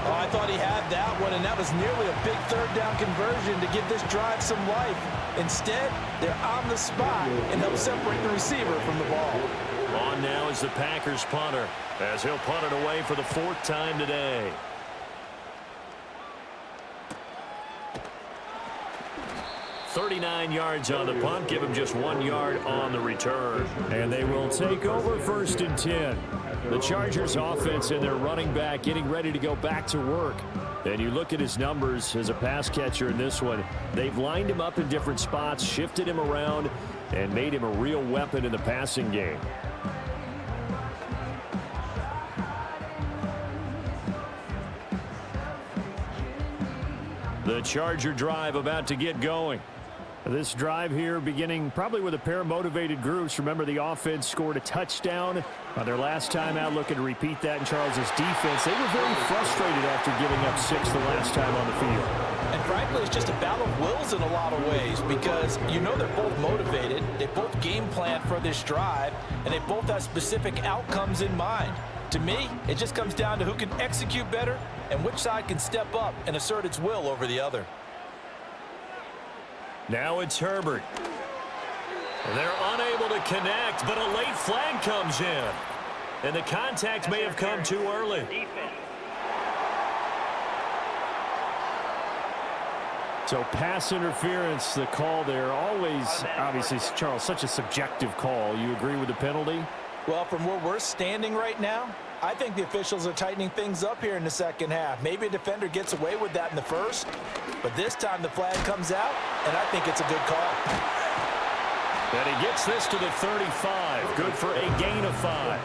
Oh, I thought he had that one, and that was nearly a big 3rd down conversion to give this drive some life. Instead, they're on the spot and help separate the receiver from the ball. On now is the Packers punter, as he'll punt it away for the 4th time today. 39 yards on the punt, give him just 1 yard on the return. And they will take over 1st and 10. The Chargers offense and their running back getting ready to go back to work. And you look at his numbers as a pass catcher in this one. They've lined him up in different spots, shifted him around, and made him a real weapon in the passing game. The Charger drive about to get going. This drive here beginning probably with a pair of motivated groups. Remember, the offense scored a touchdown on their last time out, looking to repeat that in Charles's defense. They were very frustrated after giving up 6 the last time on the field. And frankly, it's just a battle of wills in a lot of ways, because you know they're both motivated, they both game plan for this drive, and they both have specific outcomes in mind. To me, it just comes down to who can execute better and which side can step up and assert its will over the other. Now it's Herbert. They're unable to connect, but a late flag comes in. And the contact may have come too early. So pass interference, the call there. Always, obviously, Charles, such a subjective call. You agree with the penalty? Well, from where we're standing right now, I think the officials are tightening things up here in the second half. Maybe a defender gets away with that in the first, but this time the flag comes out, and I think it's a good call. And he gets this to the 35. Good for a gain of 5.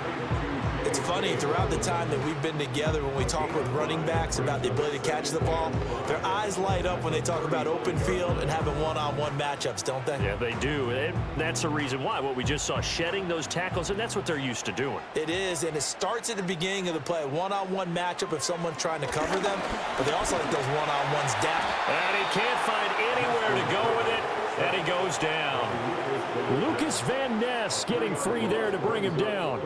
It's funny, throughout the time that we've been together, when we talk with running backs about the ability to catch the ball, their eyes light up when they talk about open field and having one-on-one matchups, don't they? Yeah, they do. And that's the reason why. What we just saw, shedding those tackles, and that's what they're used to doing. It is, and it starts at the beginning of the play. One-on-one matchup if someone's trying to cover them, but they also like those one-on-ones down. And he can't find anywhere to go with it, and he goes down. Lucas Van Ness getting free there to bring him down.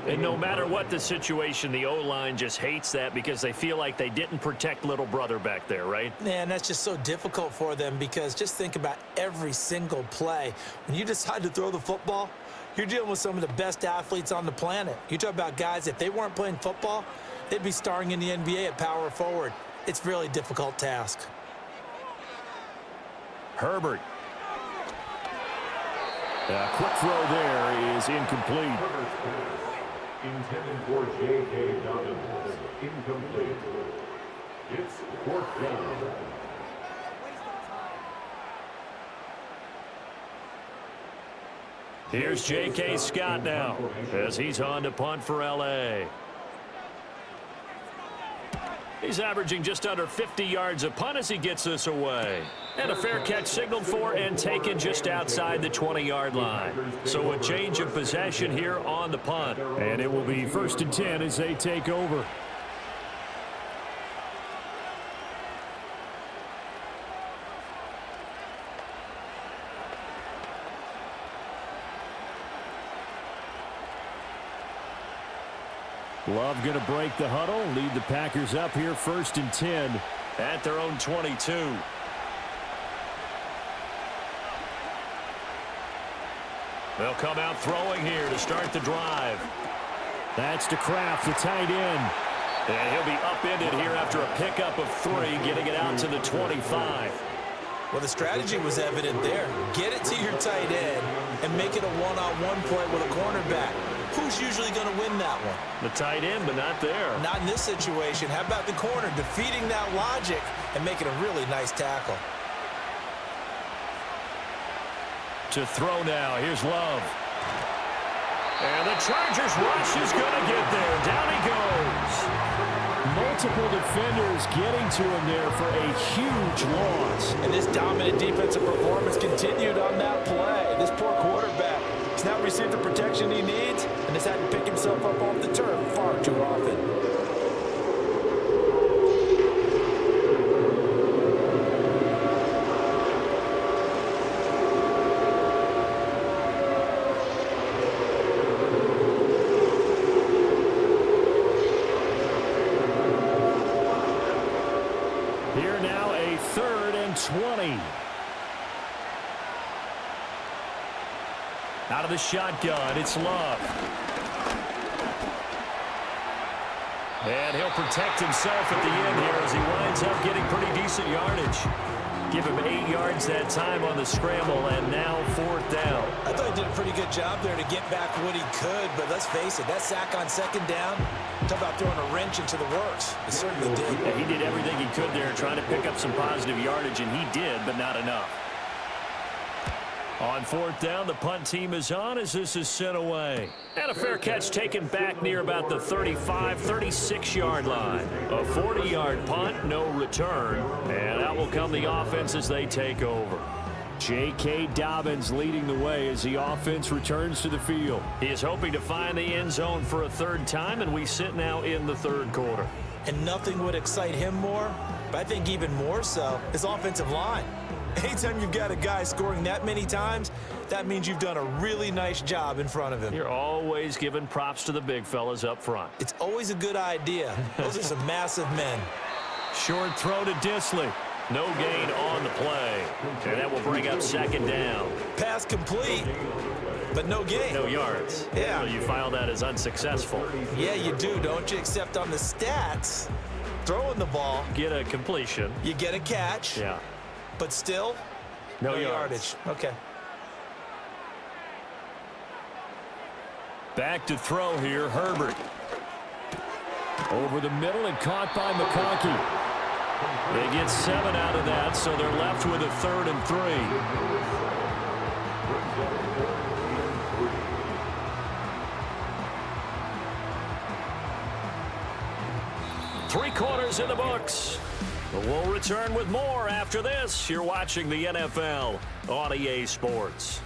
And no matter what the situation, the O-line just hates that because they feel like they didn't protect little brother back there, right? Man, that's just so difficult for them because just think about every single play. When you decide to throw the football, you're dealing with some of the best athletes on the planet. You talk about guys, if they weren't playing football, they'd be starring in the NBA at power forward. It's a really difficult task. Herbert. Quick throw there is incomplete. Intended for J.K. Dobbins. Incomplete. It's 4th down. Here's J.K. Scott now as he's on to punt for L.A. He's averaging just under 50 yards a punt as he gets this away. And a fair catch signaled for and taken just outside the 20-yard line. So a change of possession here on the punt. And it will be 1st and 10 as they take over. Love going to break the huddle, lead the Packers up here 1st and 10. At their own 22. They'll come out throwing here to start the drive. That's to Kraft, the tight end. And he'll be upended here after a pickup of 3, getting it out to the 25. Well, the strategy was evident there. Get it to your tight end and make it a one-on-one play with a cornerback. Who's usually going to win that one? The tight end, but not there. Not in this situation. How about the corner defeating that logic and making a really nice tackle? To throw now. Here's Love. And the Chargers rush is going to get there. Down he goes. Multiple defenders getting to him there for a huge loss. And this dominant defensive performance continued on that play. This poor quarterback has not received the protection he needs and has had to pick himself up off the turf far too often. Here now a 3rd and 20. Out of the shotgun, it's Love. And he'll protect himself at the end here as he winds up getting pretty decent yardage. Give him 8 yards that time on the scramble, and now 4th down. I thought he did a pretty good job there to get back what he could, but let's face it, that sack on 2nd down, talk about throwing a wrench into the works. It certainly did. Yeah, he did everything he could there, trying to pick up some positive yardage, and he did, but not enough. On 4th down, the punt team is on as this is sent away. And a fair catch taken back near about the 35, 36-yard line. A 40-yard punt, no return. And out will come the offense as they take over. J.K. Dobbins leading the way as the offense returns to the field. He is hoping to find the end zone for a 3rd time, and we sit now in the 3rd quarter. And nothing would excite him more, but I think even more so, his offensive line. Anytime you've got a guy scoring that many times, that means you've done a really nice job in front of him. You're always giving props to the big fellas up front. It's always a good idea. Those are some massive men. Short throw to Disley. No gain on the play. And that will bring up 2nd down. Pass complete, but no gain. No yards. Yeah. So you file that as unsuccessful. Yeah, you do, don't you? Except on the stats, throwing the ball. Get a completion. You get a catch. Yeah. But still, no yardage. Okay. Back to throw here, Herbert. Over the middle and caught by McConkey. They get 7 out of that, so they're left with a 3rd and 3. 3 quarters in the books. We'll return with more after this. You're watching the NFL on EA Sports.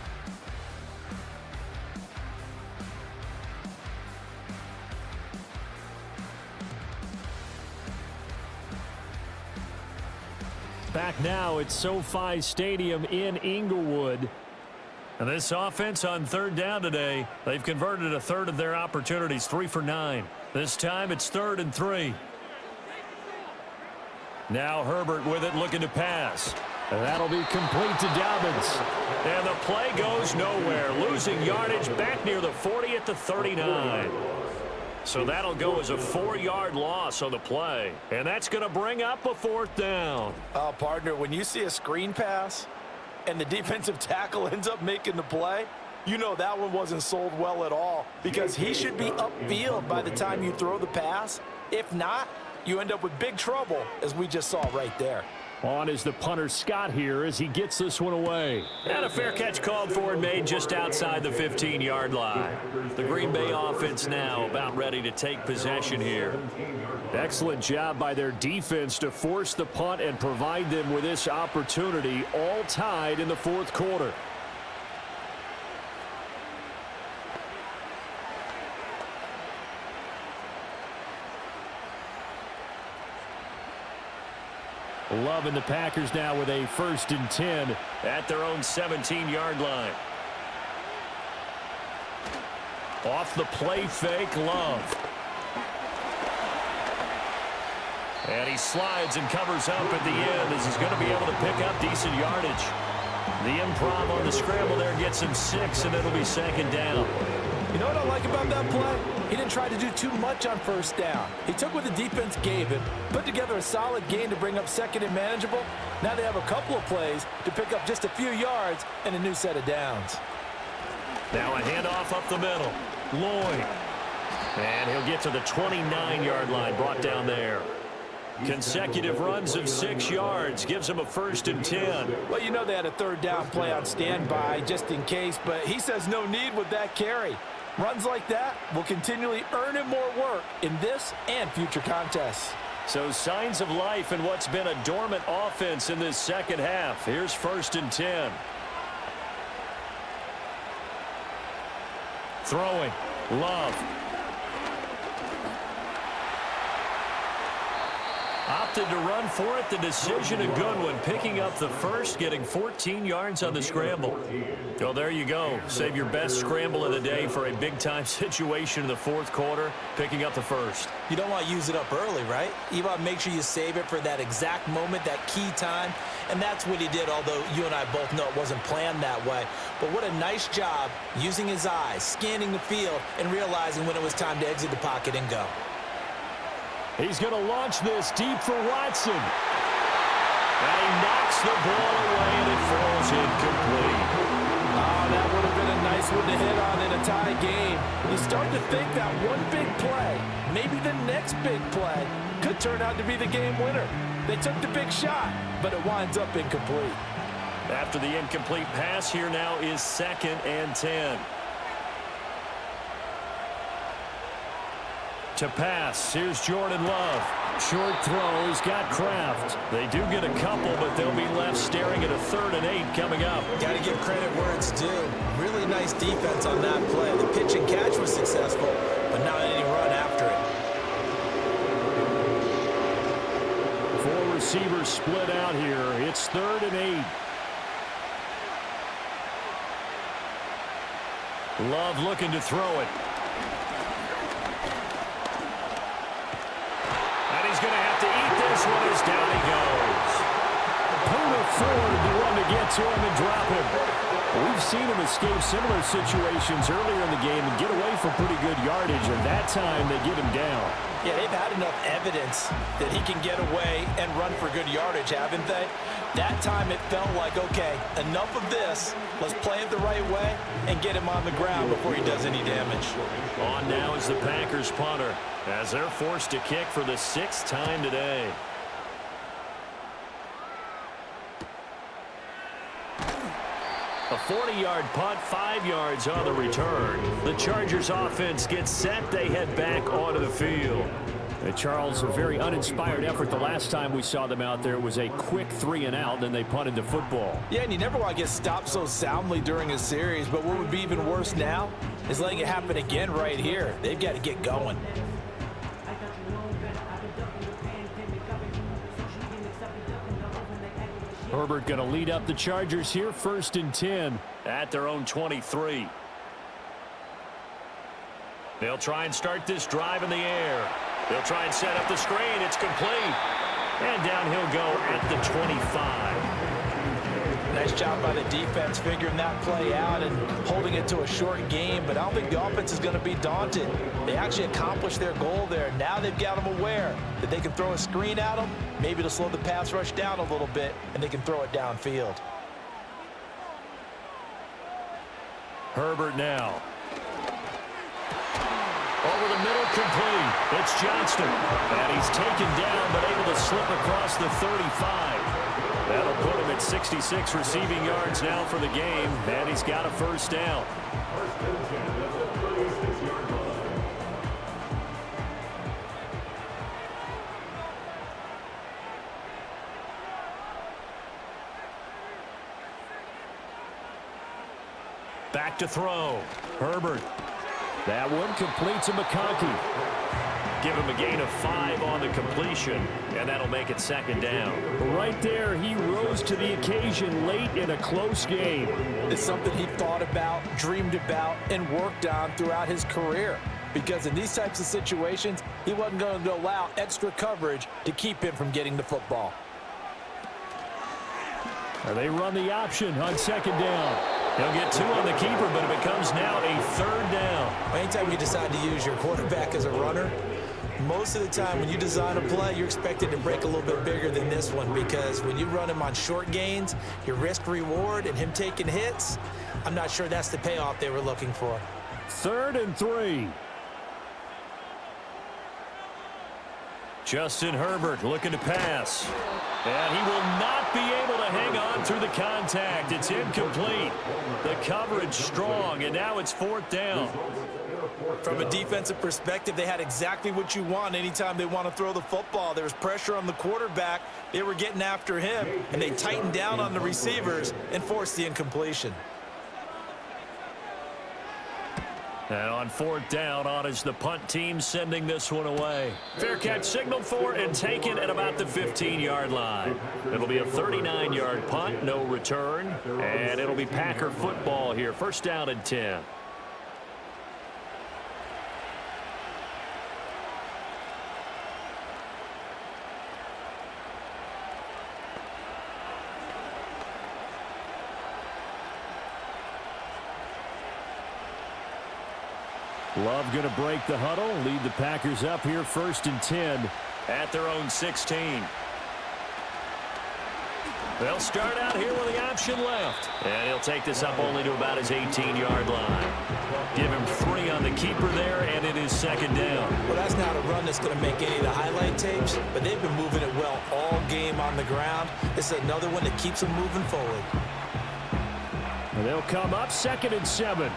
Back now at SoFi Stadium in Inglewood. And this offense on 3rd down today, they've converted a third of their opportunities, 3 for 9. This time it's 3rd and 3. Now Herbert with it, looking to pass. And that'll be complete to Dobbins. And the play goes nowhere, losing yardage back near the 40 at the 39. So that'll go as a 4-yard loss on the play. And that's going to bring up a 4th down. Partner, when you see a screen pass and the defensive tackle ends up making the play, you know that one wasn't sold well at all, because he should be upfield by the time you throw the pass. If not, you end up with big trouble, as we just saw right there. On is the punter Scott here as he gets this one away. And a fair catch called for and made just outside the 15-yard line. The Green Bay offense now about ready to take possession here. Excellent job by their defense to force the punt and provide them with this opportunity, all tied in the 4th quarter. Love and the Packers now with a 1st and 10 at their own 17-yard line. Off the play fake, Love. And he slides and covers up at the end as he's going to be able to pick up decent yardage. The improv on the scramble there gets him 6, and it'll be 2nd down. You know what I like about that play? He didn't try to do too much on 1st down. He took what the defense gave him, put together a solid gain to bring up 2nd and manageable. Now they have a couple of plays to pick up just a few yards and a new set of downs. Now a handoff up the middle. Lloyd. And he'll get to the 29-yard line, brought down there. Consecutive runs of 6 yards gives him a 1st and 10. Well, you know they had a 3rd down play on standby just in case, but he says no need with that carry. Runs like that will continually earn him more work in this and future contests. So signs of life in what's been a dormant offense in this 2nd half. Here's 1st and 10. Throwing. Love. Opted to run for it. The decision a good one. Picking up the 1st, getting 14 yards on the scramble. So there you go. Save your best scramble of the day for a big-time situation in the 4th quarter. Picking up the 1st. You don't want to use it up early, right? You want to make sure you save it for that exact moment, that key time. And that's what he did, although you and I both know it wasn't planned that way. But what a nice job using his eyes, scanning the field, and realizing when it was time to exit the pocket and go. He's going to launch this deep for Watson. And he knocks the ball away, and it falls incomplete. Oh, that would have been a nice one to hit on in a tie game. You start to think that one big play, maybe the next big play, could turn out to be the game winner. They took the big shot, but it winds up incomplete. After the incomplete pass, here now is 2nd and 10. To pass, here's Jordan Love. Short throw, he's got Kraft. They do get a couple, but they'll be left staring at a 3rd and 8 coming up. Got to give credit where it's due. Really nice defense on that play. The pitch and catch was successful, but not any run after it. 4 receivers split out here. It's 3rd and 8. Love looking to throw it. And he's going to have to eat this one as down he goes. Puma Ford, the one to get to him and drop him. We've seen him escape similar situations earlier in the game and get away for pretty good yardage, and that time they get him down. Yeah, they've had enough evidence that he can get away and run for good yardage, haven't they? That time it felt like, okay, enough of this. Let's play it the right way and get him on the ground before he does any damage. On now is the Packers punter as they're forced to kick for the 6th time today. A 40-yard punt, 5 yards on the return. The Chargers offense gets set. They head back onto the field. Charles, a very uninspired effort the last time we saw them out there. It was a quick 3-and-out, then they punted the football. Yeah, and you never want to get stopped so soundly during a series, but what would be even worse now is letting it happen again right here. They've got to get going. Herbert going to lead up the Chargers here, 1st and 10 at their own 23. They'll try and start this drive in the air. They'll try and set up the screen. It's complete. And down he'll go at the 25. Nice job by the defense figuring that play out and holding it to a short game, but I don't think the offense is going to be daunted. They actually accomplished their goal there. Now they've got them aware that they can throw a screen at them, maybe to slow the pass rush down a little bit, and they can throw it downfield. Herbert now. Over the middle, complete. It's Johnston. And he's taken down, but able to slip across the 35. That'll put him at 66 receiving yards now for the game, and he's got a 1st down. Back to throw. Herbert. That one completes to McCaffrey. Give him a gain of 5 on the completion, and that'll make it 2nd down. Right there, he rose to the occasion late in a close game. It's something he thought about, dreamed about, and worked on throughout his career. Because in these types of situations, he wasn't going to allow extra coverage to keep him from getting the football. They run the option on 2nd down. He'll get 2 on the keeper, but it becomes now a 3rd down. Anytime you decide to use your quarterback as a runner, most of the time when you design a play, you're expected to break a little bit bigger than this one, because when you run him on short gains, your risk-reward and him taking hits, I'm not sure that's the payoff they were looking for. 3rd and 3. Justin Herbert looking to pass. And he will not be able to hang on through the contact. It's incomplete. The coverage strong, and now it's 4th down. From a defensive perspective, they had exactly what you want anytime they want to throw the football. There was pressure on the quarterback. They were getting after him, and they tightened down on the receivers and forced the incompletion. And on 4th down, on is the punt team sending this one away. Fair catch signaled for and taken at about the 15-yard line. It'll be a 39-yard punt, no return, and it'll be Packer football here. 1st down and 10. Love going to break the huddle, lead the Packers up here 1st and 10 at their own 16. They'll start out here with the option left. And he'll take this up only to about his 18-yard line. Give him 3 on the keeper there, and it is 2nd down. Well, that's not a run that's going to make any of the highlight tapes, but they've been moving it well all game on the ground. This is another one that keeps them moving forward. And they'll come up 2nd and 7.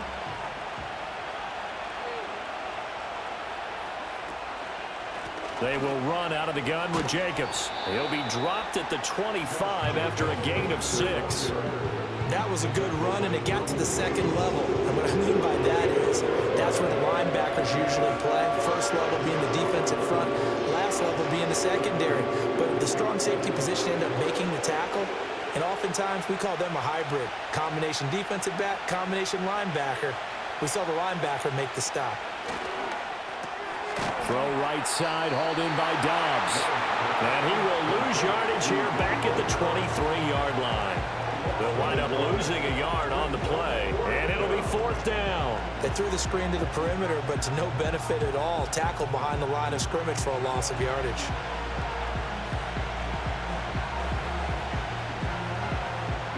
They will run out of the gun with Jacobs. He'll be dropped at the 25 after a gain of 6. That was a good run, and it got to the 2nd level. And what I mean by that is that's where the linebackers usually play. 1st level being the defensive front, last level being the secondary. But the strong safety position ended up making the tackle. And oftentimes we call them a hybrid. Combination defensive back, combination linebacker. We saw the linebacker make the stop. Throw right side, hauled in by Dobbs. And he will lose yardage here back at the 23-yard line. They'll wind up losing a yard on the play, and it'll be 4th down. They threw the screen to the perimeter, but to no benefit at all. Tackled behind the line of scrimmage for a loss of yardage.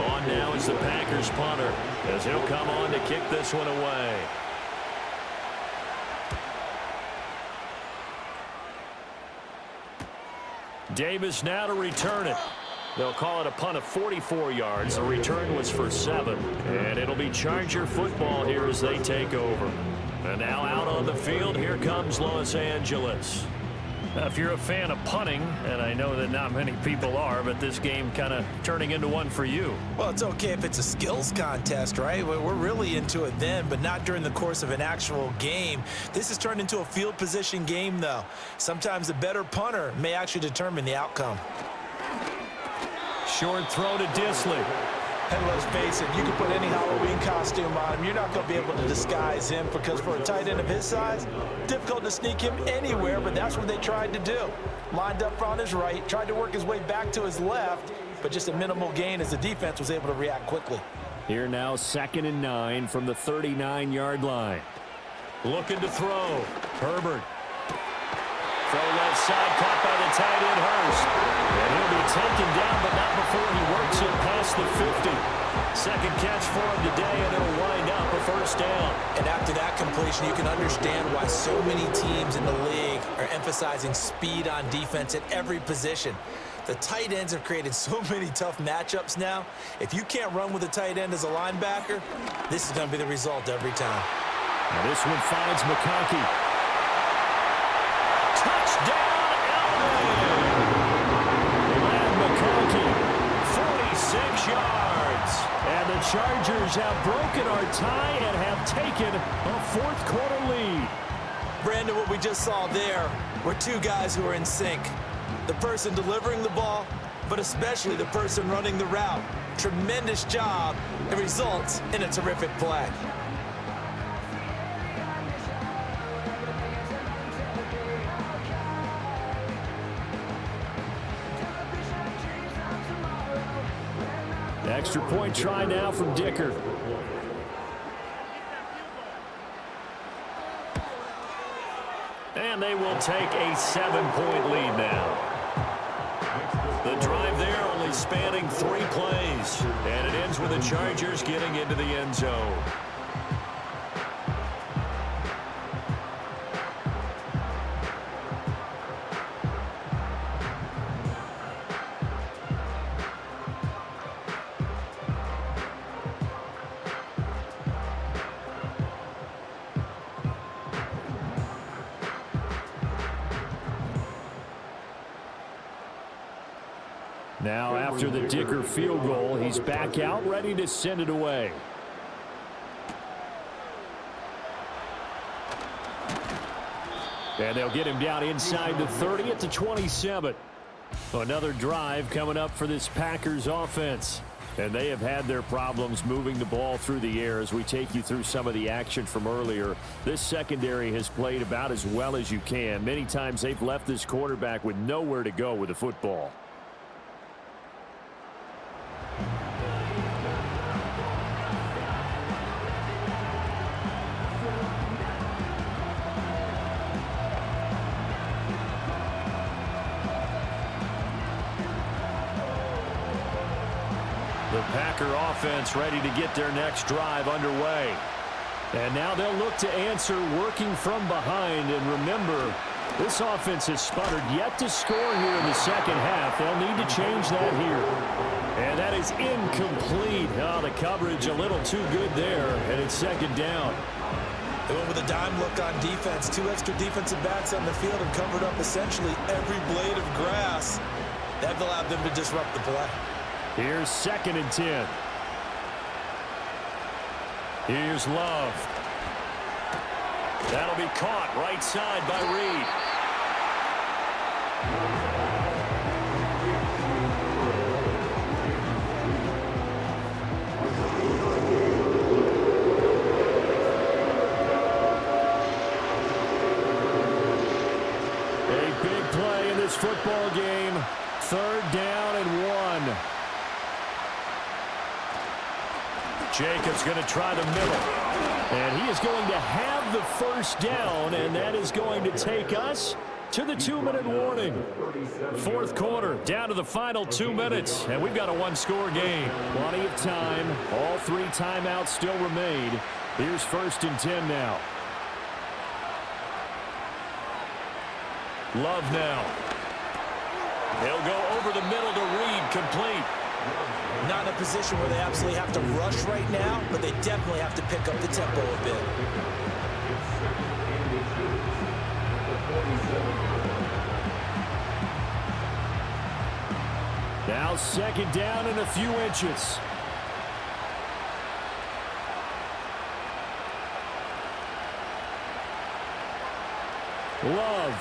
On now is the Packers punter, as he'll come on to kick this one away. Davis now to return it. They'll call it a punt of 44 yards. The return was for 7. And it'll be Charger football here as they take over. And now out on the field, here comes Los Angeles. If you're a fan of punting, and I know that not many people are, but this game kind of turning into one for you. Well, it's okay if it's a skills contest, right? We're really into it then, but not during the course of an actual game. This has turned into a field position game, though. Sometimes a better punter may actually determine the outcome. Short throw to Disley. And let's face it, you can put any Halloween costume on him. You're not going to be able to disguise him because for a tight end of his size, difficult to sneak him anywhere, but that's what they tried to do. Lined up on his right, tried to work his way back to his left, but just a minimal gain as the defense was able to react quickly. Here now 2nd and 9 from the 39-yard line. Looking to throw. Herbert. Throw left side, caught by the tight end Hurst. And he'll be taken down, but not before he works it past the 50. Second catch for him today, and it'll wind up a first down. And after that completion, you can understand why so many teams in the league are emphasizing speed on defense at every position. The tight ends have created so many tough matchups now. If you can't run with a tight end as a linebacker, this is going to be the result every time. Now this one finds McConkey. Touchdown, LA! And McConkey, 46 yards. And the Chargers have broken our tie and have taken a fourth-quarter lead. Brandon, what we just saw there were two guys who are in sync. The person delivering the ball, but especially the person running the route. Tremendous job. It results in a terrific play. Extra point try now from Dicker. And they will take a 7-point lead now. The drive there only spanning 3 plays. And it ends with the Chargers getting into the end zone. Now after the Dicker field goal, he's back out ready to send it away. And they'll get him down inside the 30 at the 27. Another drive coming up for this Packers offense. And they have had their problems moving the ball through the air as we take you through some of the action from earlier. This secondary has played about as well as you can. Many times they've left this quarterback with nowhere to go with the football. The Packer offense ready to get their next drive underway. And now they'll look to answer working from behind. And remember, this offense has sputtered yet to score here in the second half. They'll need to change that here. And that is incomplete. Oh, the coverage a little too good there. And it's second down. They went with a dime look on defense. 2 extra defensive backs on the field and covered up essentially every blade of grass. That allowed them to disrupt the play. Here's 2nd and 10. Here's Love. That'll be caught right side by Reed. A big play in this football game. 3rd down and 1. Jacobs going to try the middle. And he is going to have the first down, and that is going to take us to the 2-minute warning. 4th quarter, down to the final 2 minutes, and we've got a 1-score game. Plenty of time. All 3 timeouts still remain. Here's 1st and 10 now. Love now. They'll go over the middle to Reed, complete. Not in a position where they absolutely have to rush right now, but they definitely have to pick up the tempo a bit. Now second down and a few inches. Love.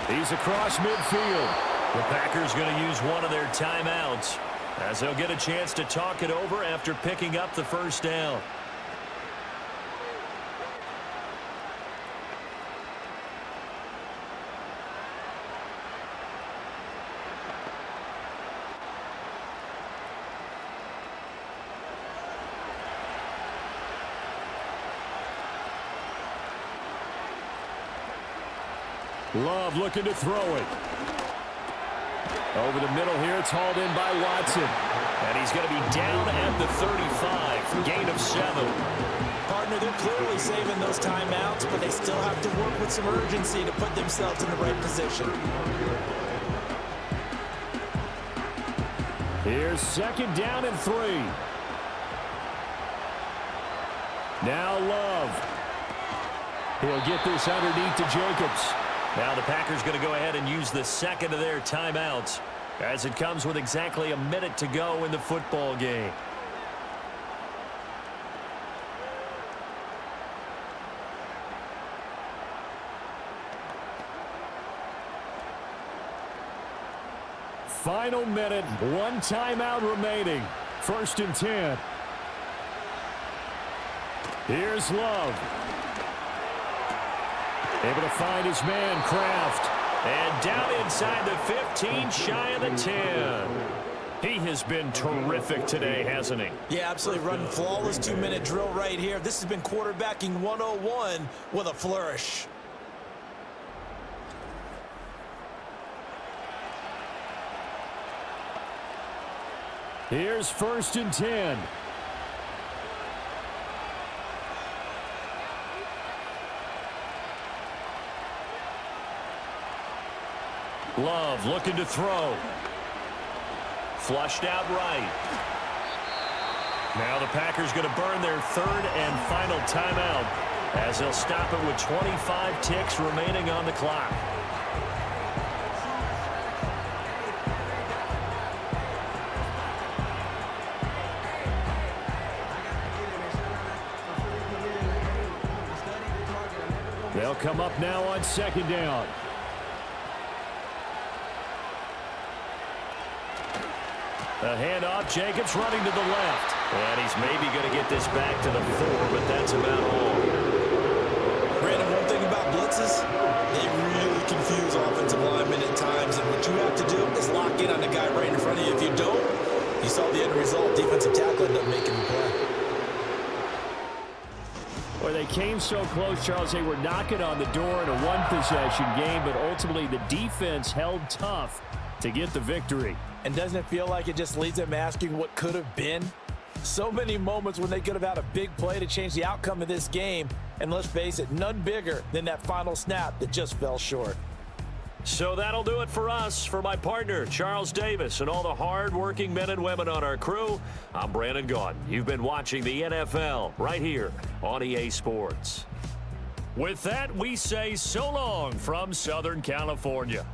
He's across midfield. The Packers going to use one of their timeouts as they'll get a chance to talk it over after picking up the first down. Love looking to throw it. Over the middle here, it's hauled in by Watson. And he's going to be down at the 35, gain of 7. Partner, they're clearly saving those timeouts, but they still have to work with some urgency to put themselves in the right position. Here's second down and 3. Now Love. He'll get this underneath to Jacobs. Now the Packers going to go ahead and use the second of their timeouts as it comes with exactly a minute to go in the football game. Final minute, one timeout remaining. 1st and 10. Here's Love. Able to find his man, Kraft. And down inside the 15, shy of the 10. He has been terrific today, hasn't he? Yeah, absolutely running flawless 2-minute drill right here. This has been quarterbacking 101 with a flourish. Here's 1st and 10. Love looking to throw. Flushed out right. Now the Packers going to burn their 3rd and final timeout as they'll stop it with 25 ticks remaining on the clock. They'll come up now on 2nd down. A handoff, Jacobs running to the left. And he's maybe going to get this back to the 4, but that's about all. Brandon, one thing about blitzes, they really confuse offensive linemen at times, and what you have to do is lock in on the guy right in front of you. If you don't, you saw the end result. Defensive tackle ended up making the play. Well, they came so close, Charles. They were knocking on the door in a one-possession game, but ultimately the defense held tough to get the victory. And doesn't it feel like it just leaves them asking what could have been? So many moments when they could have had a big play to change the outcome of this game. And let's face it, none bigger than that final snap that just fell short. So that'll do it for us. For my partner, Charles Davis, and all the hard-working men and women on our crew, I'm Brandon Gaudin. You've been watching the NFL right here on EA Sports. With that, we say so long from Southern California.